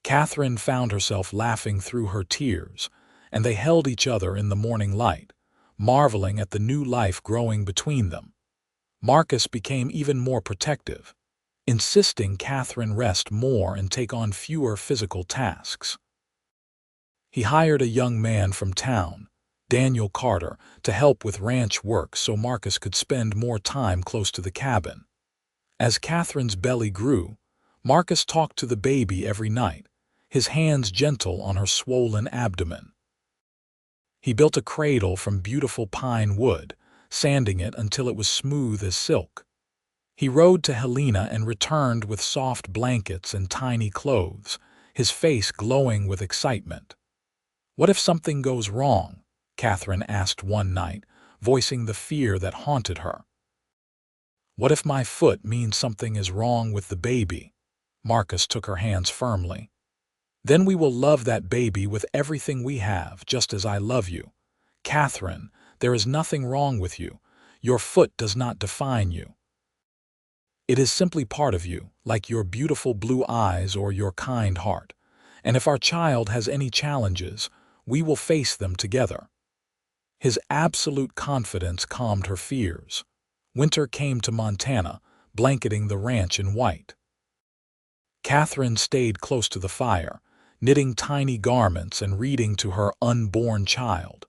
Catherine found herself laughing through her tears, and they held each other in the morning light, marveling at the new life growing between them. Marcus became even more protective, insisting Catherine rest more and take on fewer physical tasks. He hired a young man from town, Daniel Carter, to help with ranch work so Marcus could spend more time close to the cabin. As Catherine's belly grew, Marcus talked to the baby every night, his hands gentle on her swollen abdomen. He built a cradle from beautiful pine wood, sanding it until it was smooth as silk. He rode to Helena and returned with soft blankets and tiny clothes, his face glowing with excitement. "What if something goes wrong?" Catherine asked one night, voicing the fear that haunted her. "What if my foot means something is wrong with the baby?" Marcus took her hands firmly. "Then we will love that baby with everything we have, just as I love you. Catherine, there is nothing wrong with you. Your foot does not define you. It is simply part of you, like your beautiful blue eyes or your kind heart. And if our child has any challenges, we will face them together." His absolute confidence calmed her fears. Winter came to Montana, blanketing the ranch in white. Catherine stayed close to the fire, knitting tiny garments and reading to her unborn child.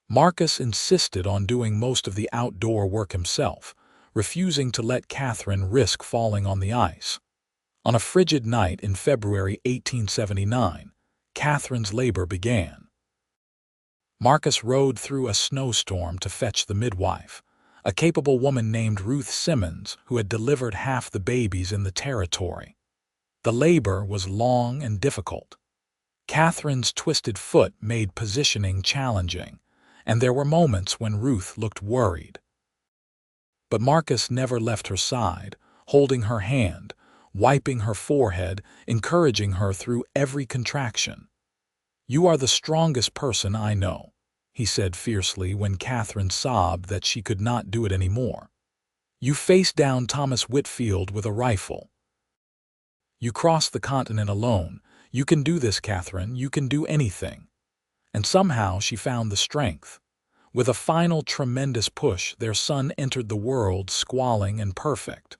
Marcus insisted on doing most of the outdoor work himself, refusing to let Catherine risk falling on the ice. On a frigid night in February 1879, Catherine's labor began. Marcus rode through a snowstorm to fetch the midwife, a capable woman named Ruth Simmons who had delivered half the babies in the territory. The labor was long and difficult. Catherine's twisted foot made positioning challenging, and there were moments when Ruth looked worried. But Marcus never left her side, holding her hand, wiping her forehead, encouraging her through every contraction. "You are the strongest person I know," he said fiercely when Catherine sobbed that she could not do it anymore. "You faced down Thomas Whitfield with a rifle. You crossed the continent alone. You can do this, Catherine. You can do anything." And somehow she found the strength. With a final tremendous push, their son entered the world squalling and perfect.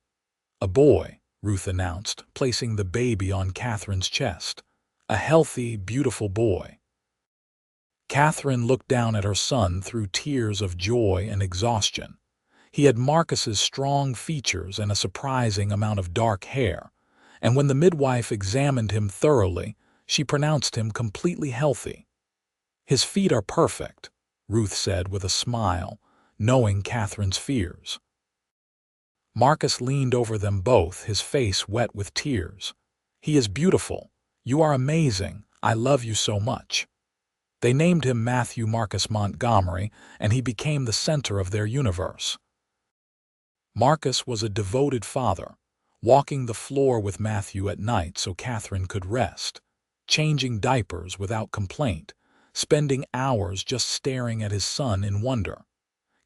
"A boy," Ruth announced, placing the baby on Catherine's chest. "A healthy, beautiful boy." Catherine looked down at her son through tears of joy and exhaustion. He had Marcus's strong features and a surprising amount of dark hair, and when the midwife examined him thoroughly, she pronounced him completely healthy. "His feet are perfect," Ruth said with a smile, knowing Catherine's fears. Marcus leaned over them both, his face wet with tears. "He is beautiful. You are amazing. I love you so much." They named him Matthew Marcus Montgomery, and he became the center of their universe. Marcus was a devoted father, walking the floor with Matthew at night so Catherine could rest, changing diapers without complaint, spending hours just staring at his son in wonder.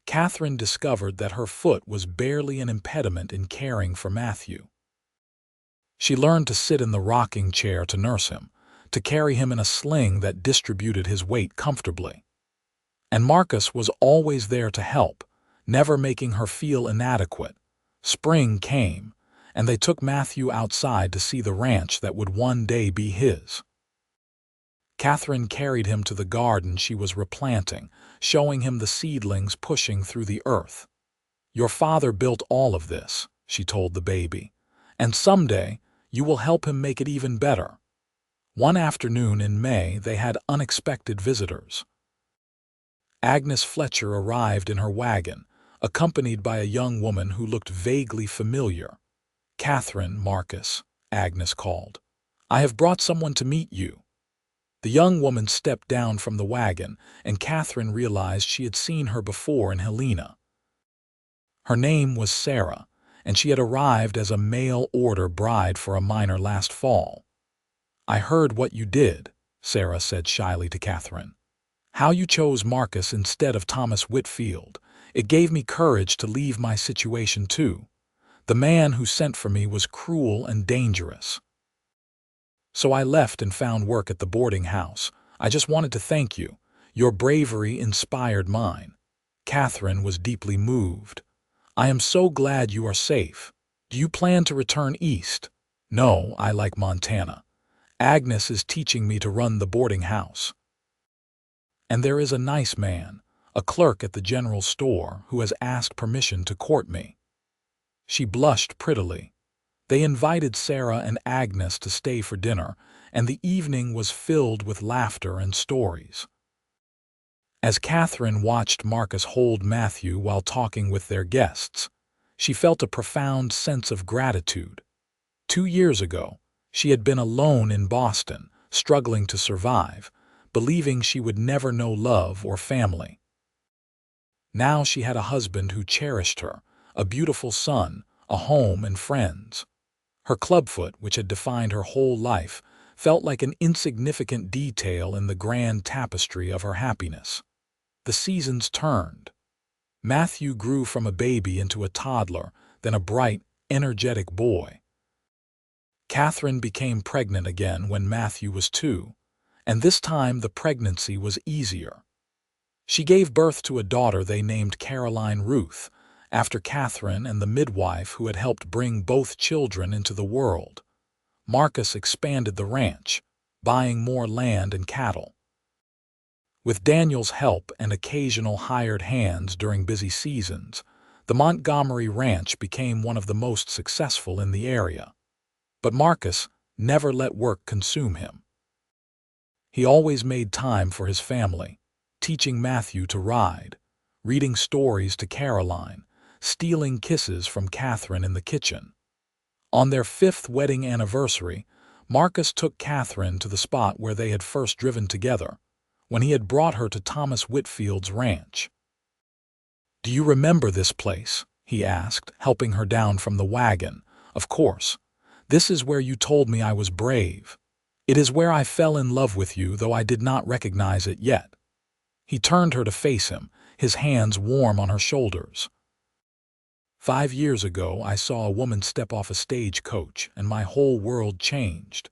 Catherine discovered that her foot was barely an impediment in caring for Matthew. She learned to sit in the rocking chair to nurse him, to carry him in a sling that distributed his weight comfortably. And Marcus was always there to help, never making her feel inadequate. Spring came, and they took Matthew outside to see the ranch that would one day be his. Catherine carried him to the garden she was replanting, showing him the seedlings pushing through the earth. "Your father built all of this," she told the baby, "and someday you will help him make it even better." One afternoon in May, they had unexpected visitors. Agnes Fletcher arrived in her wagon, accompanied by a young woman who looked vaguely familiar. "Catherine, Marcus," Agnes called. "I have brought someone to meet you." The young woman stepped down from the wagon, and Catherine realized she had seen her before in Helena. Her name was Sarah, and she had arrived as a mail-order bride for a minor last fall. "I heard what you did," Sarah said shyly to Catherine. "How you chose Marcus instead of Thomas Whitfield. It gave me courage to leave my situation too. The man who sent for me was cruel and dangerous. So I left and found work at the boarding house. I just wanted to thank you. Your bravery inspired mine." Catherine was deeply moved. "I am so glad you are safe. Do you plan to return east?" "No, I like Montana. Agnes is teaching me to run the boarding house. And there is a nice man, a clerk at the general store, who has asked permission to court me." She blushed prettily. They invited Sarah and Agnes to stay for dinner, and the evening was filled with laughter and stories. As Catherine watched Marcus hold Matthew while talking with their guests, she felt a profound sense of gratitude. 2 years ago, she had been alone in Boston, struggling to survive, believing she would never know love or family. Now she had a husband who cherished her, a beautiful son, a home and friends. Her clubfoot, which had defined her whole life, felt like an insignificant detail in the grand tapestry of her happiness. The seasons turned. Matthew grew from a baby into a toddler, then a bright, energetic boy. Catherine became pregnant again when Matthew was 2, and this time the pregnancy was easier. She gave birth to a daughter they named Caroline Ruth, after Catherine and the midwife who had helped bring both children into the world. Marcus expanded the ranch, buying more land and cattle. With Daniel's help and occasional hired hands during busy seasons, the Montgomery Ranch became one of the most successful in the area. But Marcus never let work consume him. He always made time for his family, teaching Matthew to ride, reading stories to Caroline, stealing kisses from Catherine in the kitchen. On their 5th wedding anniversary, Marcus took Catherine to the spot where they had first driven together, when he had brought her to Thomas Whitfield's ranch. "Do you remember this place?" he asked, helping her down from the wagon. "Of course. This is where you told me I was brave. It is where I fell in love with you, though I did not recognize it yet." He turned her to face him, his hands warm on her shoulders. "5 years ago, I saw a woman step off a stagecoach, and my whole world changed.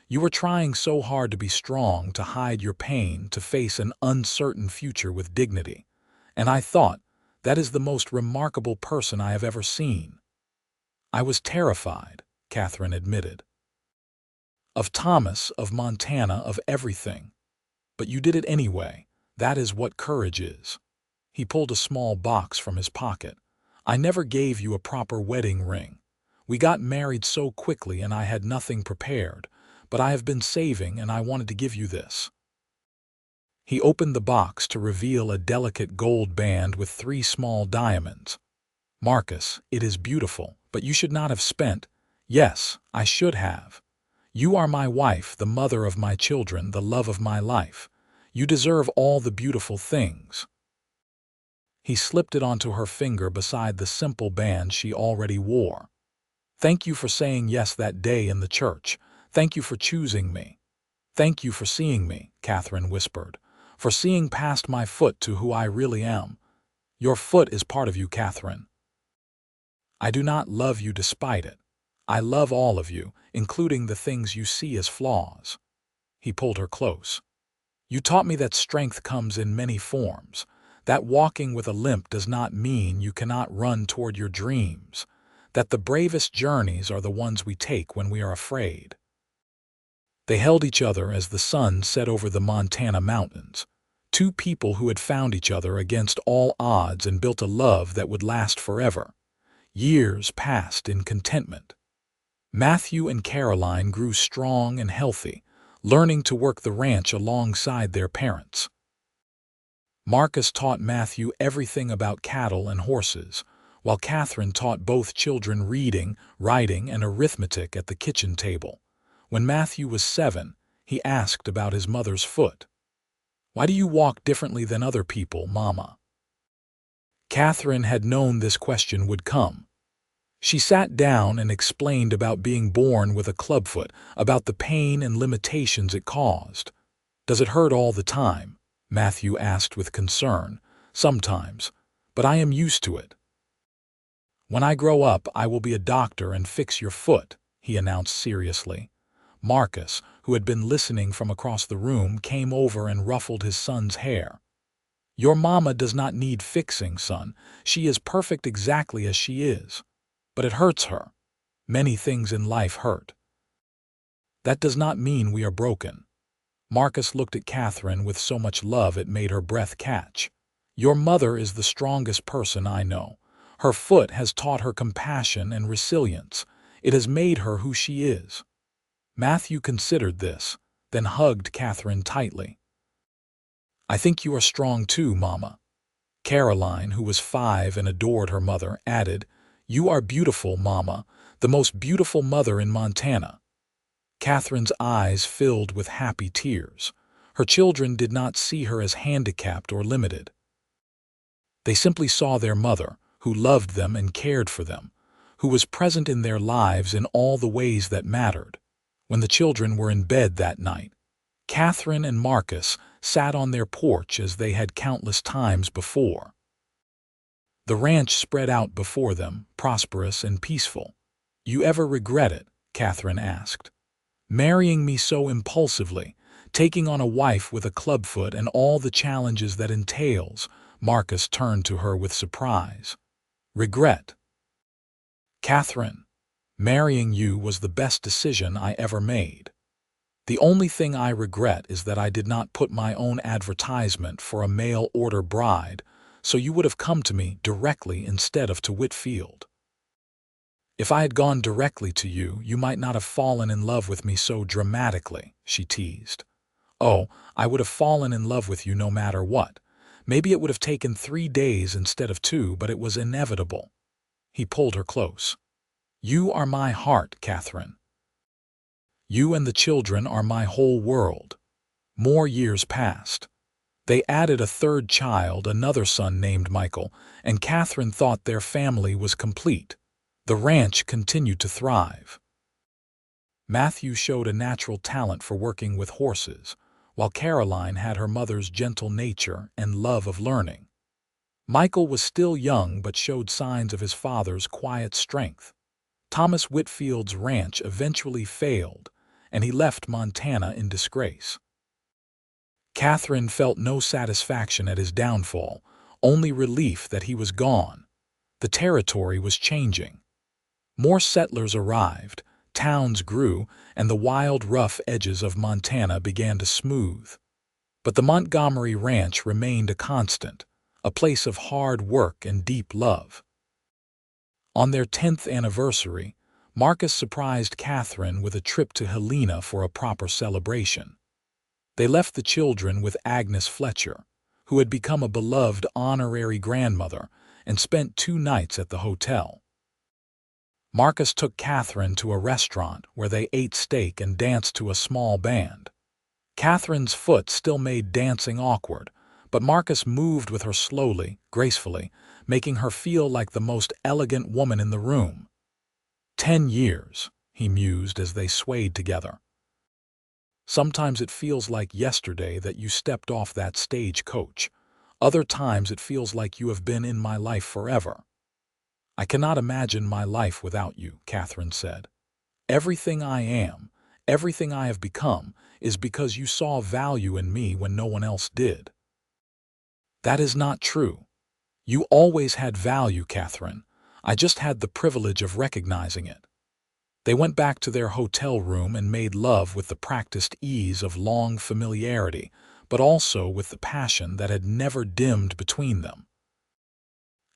You were trying so hard to be strong, to hide your pain, to face an uncertain future with dignity. And I thought, that is the most remarkable person I have ever seen." "I was terrified," Catherine admitted. "Of Thomas, of Montana, of everything. But you did it anyway. That is what courage is." He pulled a small box from his pocket. "I never gave you a proper wedding ring. We got married so quickly and I had nothing prepared, but I have been saving and I wanted to give you this." He opened the box to reveal a delicate gold band with 3 small diamonds. "Marcus, it is beautiful, but you should not have spent—" "Yes, I should have. You are my wife, the mother of my children, the love of my life. You deserve all the beautiful things." He slipped it onto her finger beside the simple band she already wore. "Thank you for saying yes that day in the church. Thank you for choosing me. Thank you for seeing me," Catherine whispered, "for seeing past my foot to who I really am. Your foot is part of you, Catherine. I do not love you despite it. I love all of you, including the things you see as flaws." He pulled her close. "You taught me that strength comes in many forms, that walking with a limp does not mean you cannot run toward your dreams, that the bravest journeys are the ones we take when we are afraid." They held each other as the sun set over the Montana mountains, 2 people who had found each other against all odds and built a love that would last forever. Years passed in contentment. Matthew and Caroline grew strong and healthy, learning to work the ranch alongside their parents. Marcus taught Matthew everything about cattle and horses, while Catherine taught both children reading, writing, and arithmetic at the kitchen table. When Matthew was 7, he asked about his mother's foot. "Why do you walk differently than other people, Mama?" Catherine had known this question would come. She sat down and explained about being born with a clubfoot, about the pain and limitations it caused. "Does it hurt all the time?" Matthew asked with concern. "Sometimes, but I am used to it." "When I grow up, I will be a doctor and fix your foot," he announced seriously. Marcus, who had been listening from across the room, came over and ruffled his son's hair. "Your mama does not need fixing, son. She is perfect exactly as she is. But it hurts her. Many things in life hurt." "That does not mean we are broken." Marcus looked at Catherine with so much love it made her breath catch. "Your mother is the strongest person I know. Her foot has taught her compassion and resilience. It has made her who she is." Matthew considered this, then hugged Catherine tightly. "I think you are strong too, Mama." Caroline, who was 5 and adored her mother, added, "You are beautiful, Mama, the most beautiful mother in Montana." Catherine's eyes filled with happy tears. Her children did not see her as handicapped or limited. They simply saw their mother, who loved them and cared for them, who was present in their lives in all the ways that mattered. When the children were in bed that night, Catherine and Marcus sat on their porch as they had countless times before. The ranch spread out before them, prosperous and peaceful. "You ever regret it?" Catherine asked. "Marrying me so impulsively, taking on a wife with a clubfoot and all the challenges that entails." Marcus turned to her with surprise. "Regret? Catherine, marrying you was the best decision I ever made. The only thing I regret is that I did not put my own advertisement for a mail-order bride, so you would have come to me directly instead of to Whitfield. If I had gone directly to you, you might not have fallen in love with me so dramatically," she teased. "Oh, I would have fallen in love with you no matter what. Maybe it would have taken 3 days instead of 2, but it was inevitable." He pulled her close. "You are my heart, Catherine. You and the children are my whole world." More years passed. They added a third child, another son named Michael, and Catherine thought their family was complete. The ranch continued to thrive. Matthew showed a natural talent for working with horses, while Caroline had her mother's gentle nature and love of learning. Michael was still young but showed signs of his father's quiet strength. Thomas Whitfield's ranch eventually failed, and he left Montana in disgrace. Catherine felt no satisfaction at his downfall, only relief that he was gone. The territory was changing. More settlers arrived, towns grew, and the wild, rough edges of Montana began to smooth. But the Montgomery Ranch remained a constant, a place of hard work and deep love. On their 10th anniversary, Marcus surprised Catherine with a trip to Helena for a proper celebration. They left the children with Agnes Fletcher, who had become a beloved honorary grandmother, and spent 2 nights at the hotel. Marcus took Catherine to a restaurant where they ate steak and danced to a small band. Catherine's foot still made dancing awkward, but Marcus moved with her slowly, gracefully, making her feel like the most elegant woman in the room. 10 years, he mused as they swayed together. Sometimes it feels like yesterday that you stepped off that stagecoach. Other times it feels like you have been in my life forever. I cannot imagine my life without you, Catherine said. Everything I am, everything I have become, is because you saw value in me when no one else did. That is not true. You always had value, Catherine. I just had the privilege of recognizing it. They went back to their hotel room and made love with the practiced ease of long familiarity, but also with the passion that had never dimmed between them.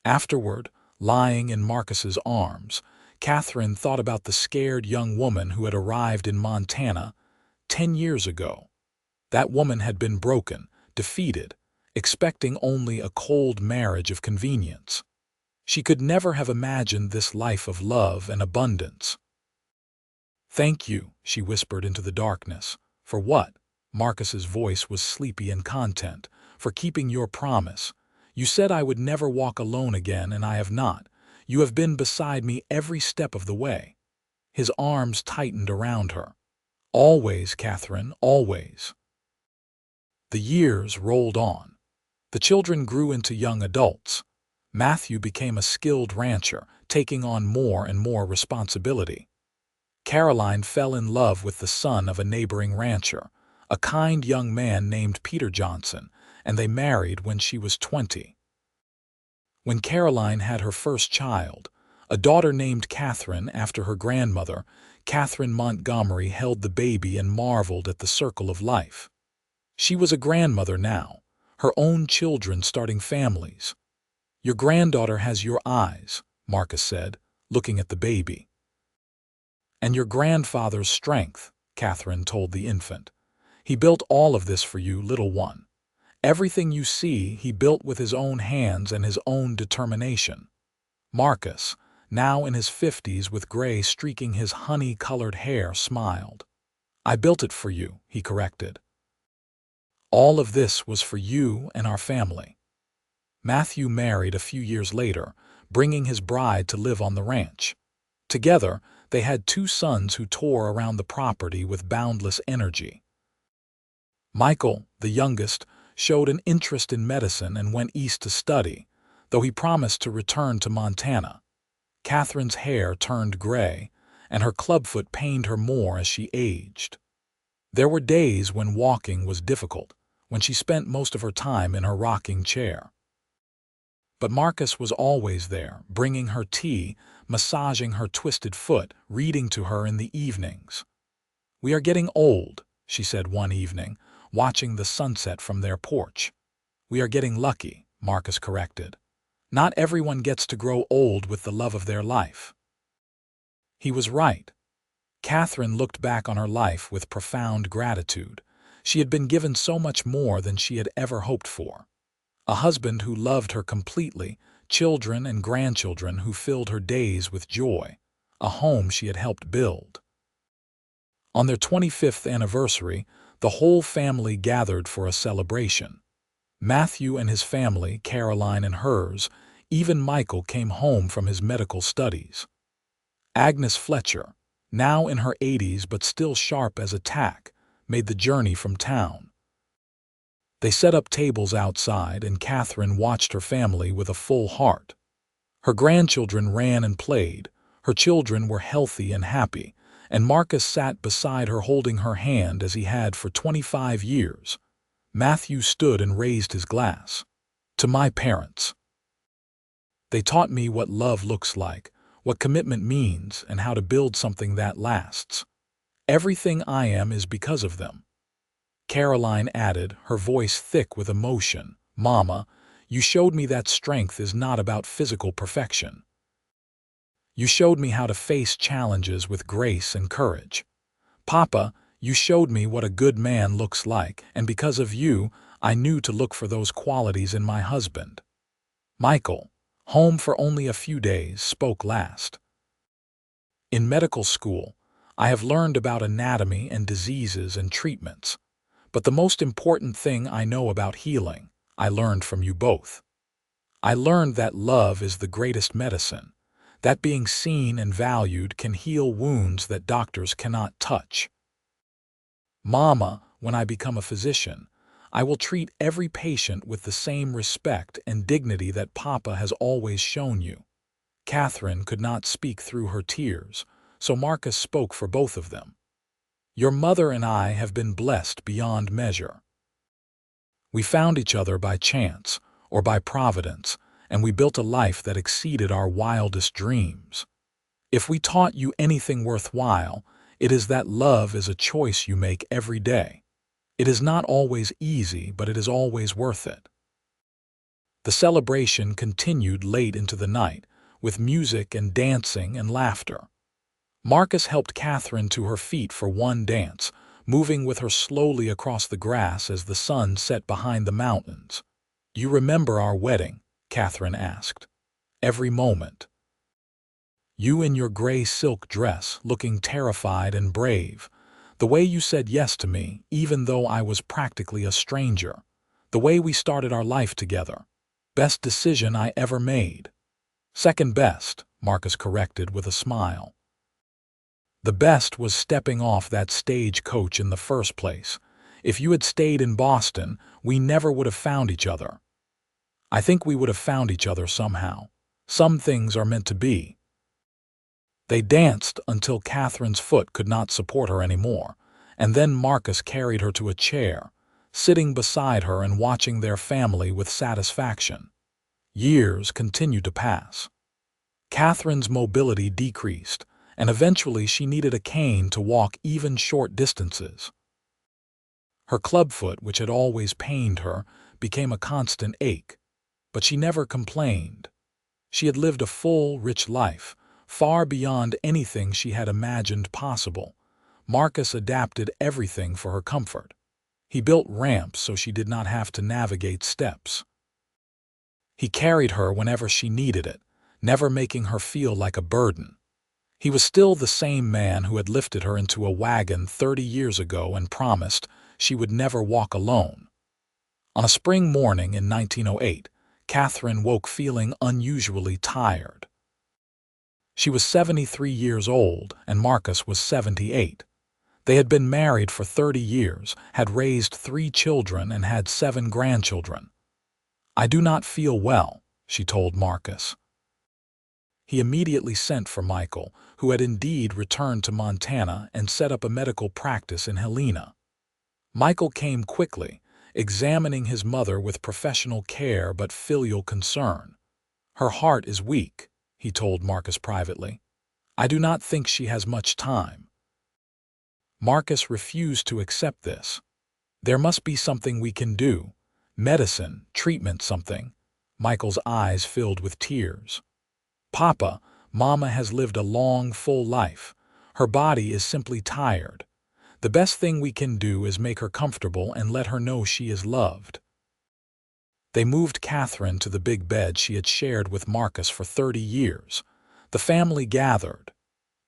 Afterward, lying in Marcus's arms, Catherine thought about the scared young woman who had arrived in Montana 10 years ago. That woman had been broken, defeated, expecting only a cold marriage of convenience. She could never have imagined this life of love and abundance. "Thank you," she whispered into the darkness. "For what?" Marcus's voice was sleepy and content. "For keeping your promise. You said I would never walk alone again, and I have not. You have been beside me every step of the way." His arms tightened around her. "Always, Catherine, always." The years rolled on. The children grew into young adults. Matthew became a skilled rancher, taking on more and more responsibility. Caroline fell in love with the son of a neighboring rancher, a kind young man named Peter Johnson, and they married when she was 20. When Caroline had her first child, a daughter named Catherine after her grandmother, Catherine Montgomery held the baby and marveled at the circle of life. She was a grandmother now, her own children starting families. "Your granddaughter has your eyes," Marcus said, looking at the baby. "And your grandfather's strength," Catherine told the infant. "He built all of this for you, little one. Everything you see he built with his own hands and his own determination." Marcus, now in his 50s with gray streaking his honey-colored hair, smiled. "I built it for you," he corrected. "All of this was for you and our family." Matthew married a few years later, bringing his bride to live on the ranch. Together, they had 2 sons who tore around the property with boundless energy. Michael, the youngest, showed an interest in medicine and went east to study, though he promised to return to Montana. Catherine's hair turned gray, and her clubfoot pained her more as she aged. There were days when walking was difficult, when she spent most of her time in her rocking chair. But Marcus was always there, bringing her tea, massaging her twisted foot, reading to her in the evenings. "We are getting old," she said one evening, watching the sunset from their porch. "We are getting lucky," Marcus corrected. "Not everyone gets to grow old with the love of their life." He was right. Catherine looked back on her life with profound gratitude. She had been given so much more than she had ever hoped for. A husband who loved her completely, children and grandchildren who filled her days with joy, a home she had helped build. On their 25th anniversary, the whole family gathered for a celebration. Matthew and his family, Caroline and hers, even Michael came home from his medical studies. Agnes Fletcher, now in her 80s but still sharp as a tack, made the journey from town. They set up tables outside, and Catherine watched her family with a full heart. Her grandchildren ran and played, her children were healthy and happy, and Marcus sat beside her holding her hand as he had for 25 years. Matthew stood and raised his glass. To my parents. They taught me what love looks like, what commitment means, and how to build something that lasts. Everything I am is because of them. Caroline added, her voice thick with emotion, "Mama, you showed me that strength is not about physical perfection. You showed me how to face challenges with grace and courage. Papa, you showed me what a good man looks like, and because of you, I knew to look for those qualities in my husband." Michael, home for only a few days, spoke last. "In medical school, I have learned about anatomy and diseases and treatments. But the most important thing I know about healing, I learned from you both. I learned that love is the greatest medicine, that being seen and valued can heal wounds that doctors cannot touch. Mama, when I become a physician, I will treat every patient with the same respect and dignity that Papa has always shown you." Catherine could not speak through her tears, so Marcus spoke for both of them. "Your mother and I have been blessed beyond measure. We found each other by chance, or by providence, and we built a life that exceeded our wildest dreams. If we taught you anything worthwhile, it is that love is a choice you make every day. It is not always easy, but it is always worth it." The celebration continued late into the night, with music and dancing and laughter. Marcus helped Catherine to her feet for one dance, moving with her slowly across the grass as the sun set behind the mountains. "You remember our wedding?" Catherine asked. "Every moment. You in your gray silk dress, looking terrified and brave. The way you said yes to me, even though I was practically a stranger. The way we started our life together. Best decision I ever made." "Second best," Marcus corrected with a smile. "The best was stepping off that stagecoach in the first place. If you had stayed in Boston, we never would have found each other. I think we would have found each other somehow. Some things are meant to be." They danced until Catherine's foot could not support her anymore, and then Marcus carried her to a chair, sitting beside her and watching their family with satisfaction. Years continued to pass. Catherine's mobility decreased, and eventually she needed a cane to walk even short distances. Her clubfoot, which had always pained her, became a constant ache, but she never complained. She had lived a full, rich life, far beyond anything she had imagined possible. Marcus adapted everything for her comfort. He built ramps so she did not have to navigate steps. He carried her whenever she needed it, never making her feel like a burden. He was still the same man who had lifted her into a wagon 30 years ago and promised she would never walk alone. On a spring morning in 1908, Catherine woke feeling unusually tired. She was 73 years old, and Marcus was 78. They had been married for 30 years, had raised 3 children, and had 7 grandchildren. "I do not feel well," she told Marcus. He immediately sent for Michael, who had indeed returned to Montana and set up a medical practice in Helena. Michael came quickly, examining his mother with professional care but filial concern. "Her heart is weak," he told Marcus privately. "I do not think she has much time." Marcus refused to accept this. "There must be something we can do. Medicine, treatment, something." Michael's eyes filled with tears. "Papa, Mama has lived a long, full life. Her body is simply tired. The best thing we can do is make her comfortable and let her know she is loved." They moved Catherine to the big bed she had shared with Marcus for 30 years. The family gathered.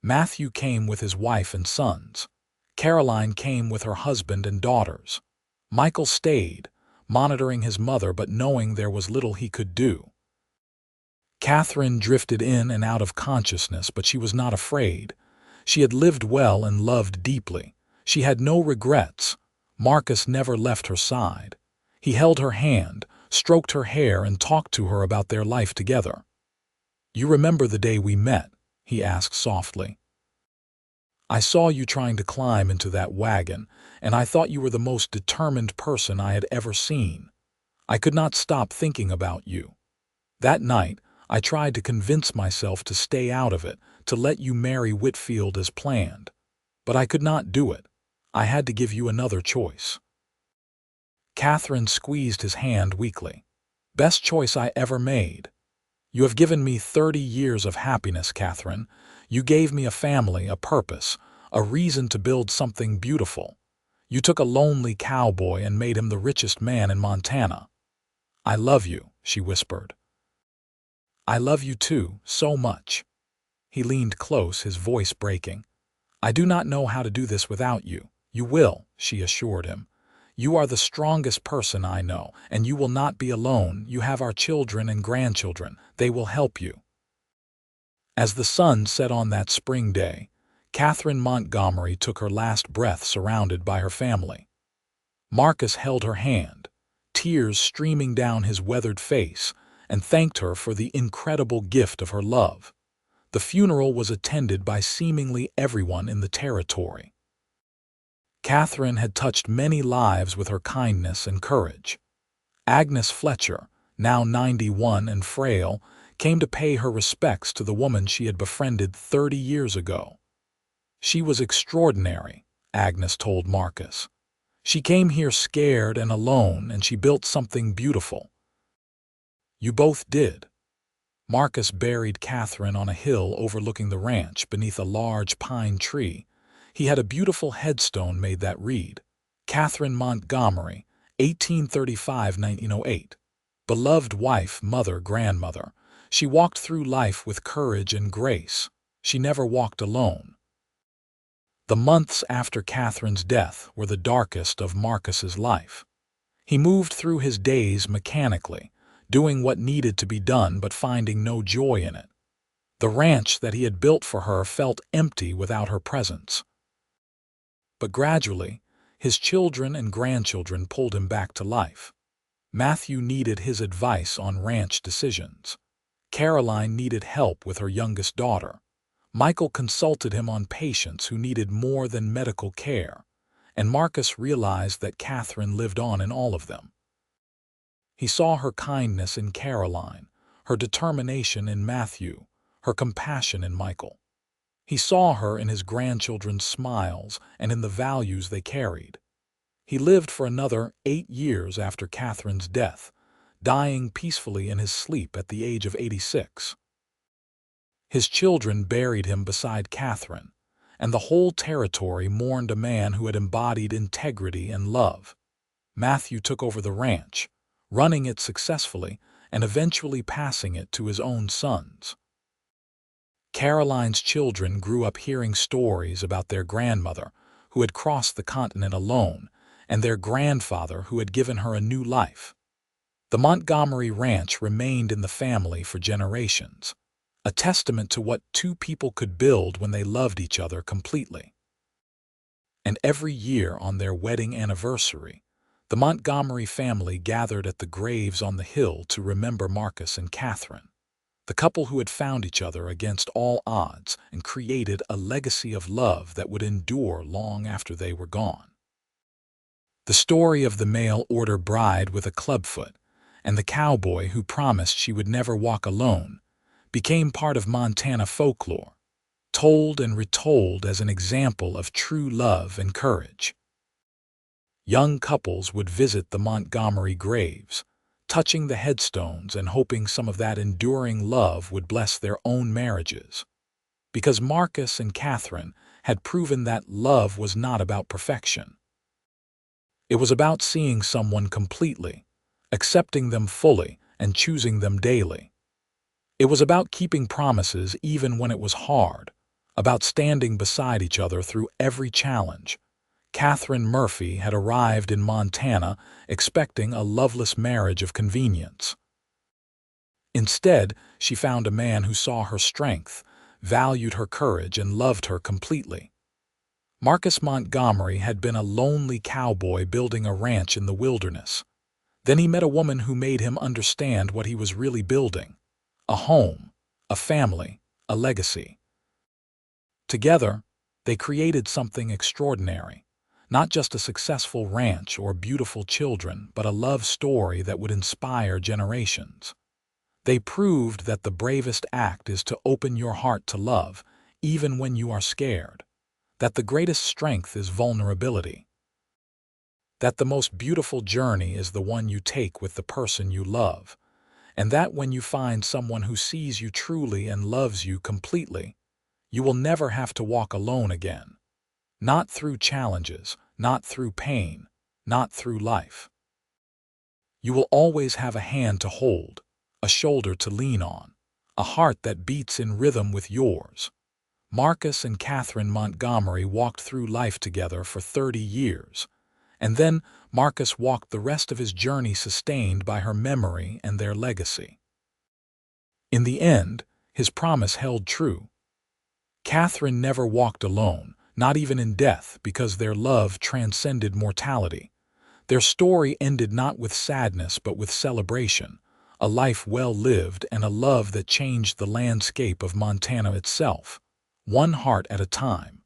Matthew came with his wife and sons. Caroline came with her husband and daughters. Michael stayed, monitoring his mother but knowing there was little he could do. Catherine drifted in and out of consciousness, but she was not afraid. She had lived well and loved deeply. She had no regrets. Marcus never left her side. He held her hand, stroked her hair, and talked to her about their life together. "You remember the day we met?" he asked softly. "I saw you trying to climb into that wagon, and I thought you were the most determined person I had ever seen. I could not stop thinking about you. That night, I tried to convince myself to stay out of it, to let you marry Whitfield as planned. But I could not do it. I had to give you another choice." Catherine squeezed his hand weakly. "Best choice I ever made. You have given me 30 years of happiness, Catherine. You gave me a family, a purpose, a reason to build something beautiful. You took a lonely cowboy and made him the richest man in Montana. I love you," she whispered. "I love you too, so much." He leaned close, his voice breaking. "I do not know how to do this without you." "You will," she assured him. "You are the strongest person I know, and you will not be alone. You have our children and grandchildren. They will help you." As the sun set on that spring day, Catherine Montgomery took her last breath surrounded by her family. Marcus held her hand, tears streaming down his weathered face, and thanked her for the incredible gift of her love. The funeral was attended by seemingly everyone in the territory. Catherine had touched many lives with her kindness and courage. Agnes Fletcher, now 91 and frail, came to pay her respects to the woman she had befriended 30 years ago. "She was extraordinary," Agnes told Marcus. "She came here scared and alone, and she built something beautiful." "You both did." Marcus buried Catherine on a hill overlooking the ranch beneath a large pine tree. He had a beautiful headstone made that read, "Catherine Montgomery, 1835–1908. Beloved wife, mother, grandmother. She walked through life with courage and grace. She never walked alone." The months after Catherine's death were the darkest of Marcus's life. He moved through his days mechanically, doing what needed to be done but finding no joy in it. The ranch that he had built for her felt empty without her presence. But gradually, his children and grandchildren pulled him back to life. Matthew needed his advice on ranch decisions. Caroline needed help with her youngest daughter. Michael consulted him on patients who needed more than medical care, and Marcus realized that Catherine lived on in all of them. He saw her kindness in Caroline, her determination in Matthew, her compassion in Michael. He saw her in his grandchildren's smiles and in the values they carried. He lived for another 8 years after Catherine's death, dying peacefully in his sleep at the age of 86. His children buried him beside Catherine, and the whole territory mourned a man who had embodied integrity and love. Matthew took over the ranch, running it successfully and eventually passing it to his own sons. Caroline's children grew up hearing stories about their grandmother, who had crossed the continent alone, and their grandfather who had given her a new life. The Montgomery Ranch remained in the family for generations, a testament to what two people could build when they loved each other completely. And every year on their wedding anniversary, the Montgomery family gathered at the graves on the hill to remember Marcus and Catherine, the couple who had found each other against all odds and created a legacy of love that would endure long after they were gone. The story of the mail-order bride with a clubfoot and the cowboy who promised she would never walk alone became part of Montana folklore, told and retold as an example of true love and courage. Young couples would visit the Montgomery graves, touching the headstones and hoping some of that enduring love would bless their own marriages. Because Marcus and Catherine had proven that love was not about perfection. It was about seeing someone completely, accepting them fully, and choosing them daily. It was about keeping promises even when it was hard, about standing beside each other through every challenge. Catherine Murphy had arrived in Montana expecting a loveless marriage of convenience. Instead, she found a man who saw her strength, valued her courage, and loved her completely. Marcus Montgomery had been a lonely cowboy building a ranch in the wilderness. Then he met a woman who made him understand what he was really building: a home, a family, a legacy. Together, they created something extraordinary. Not just a successful ranch or beautiful children, but a love story that would inspire generations. They proved that the bravest act is to open your heart to love, even when you are scared. That the greatest strength is vulnerability. That the most beautiful journey is the one you take with the person you love. And that when you find someone who sees you truly and loves you completely, you will never have to walk alone again. Not through challenges, not through pain, not through life. You will always have a hand to hold, a shoulder to lean on, a heart that beats in rhythm with yours. Marcus and Catherine Montgomery walked through life together for 30 years, and then Marcus walked the rest of his journey sustained by her memory and their legacy. In the end, his promise held true. Catherine never walked alone, not even in death, because their love transcended mortality. Their story ended not with sadness but with celebration, a life well lived and a love that changed the landscape of Montana itself, one heart at a time.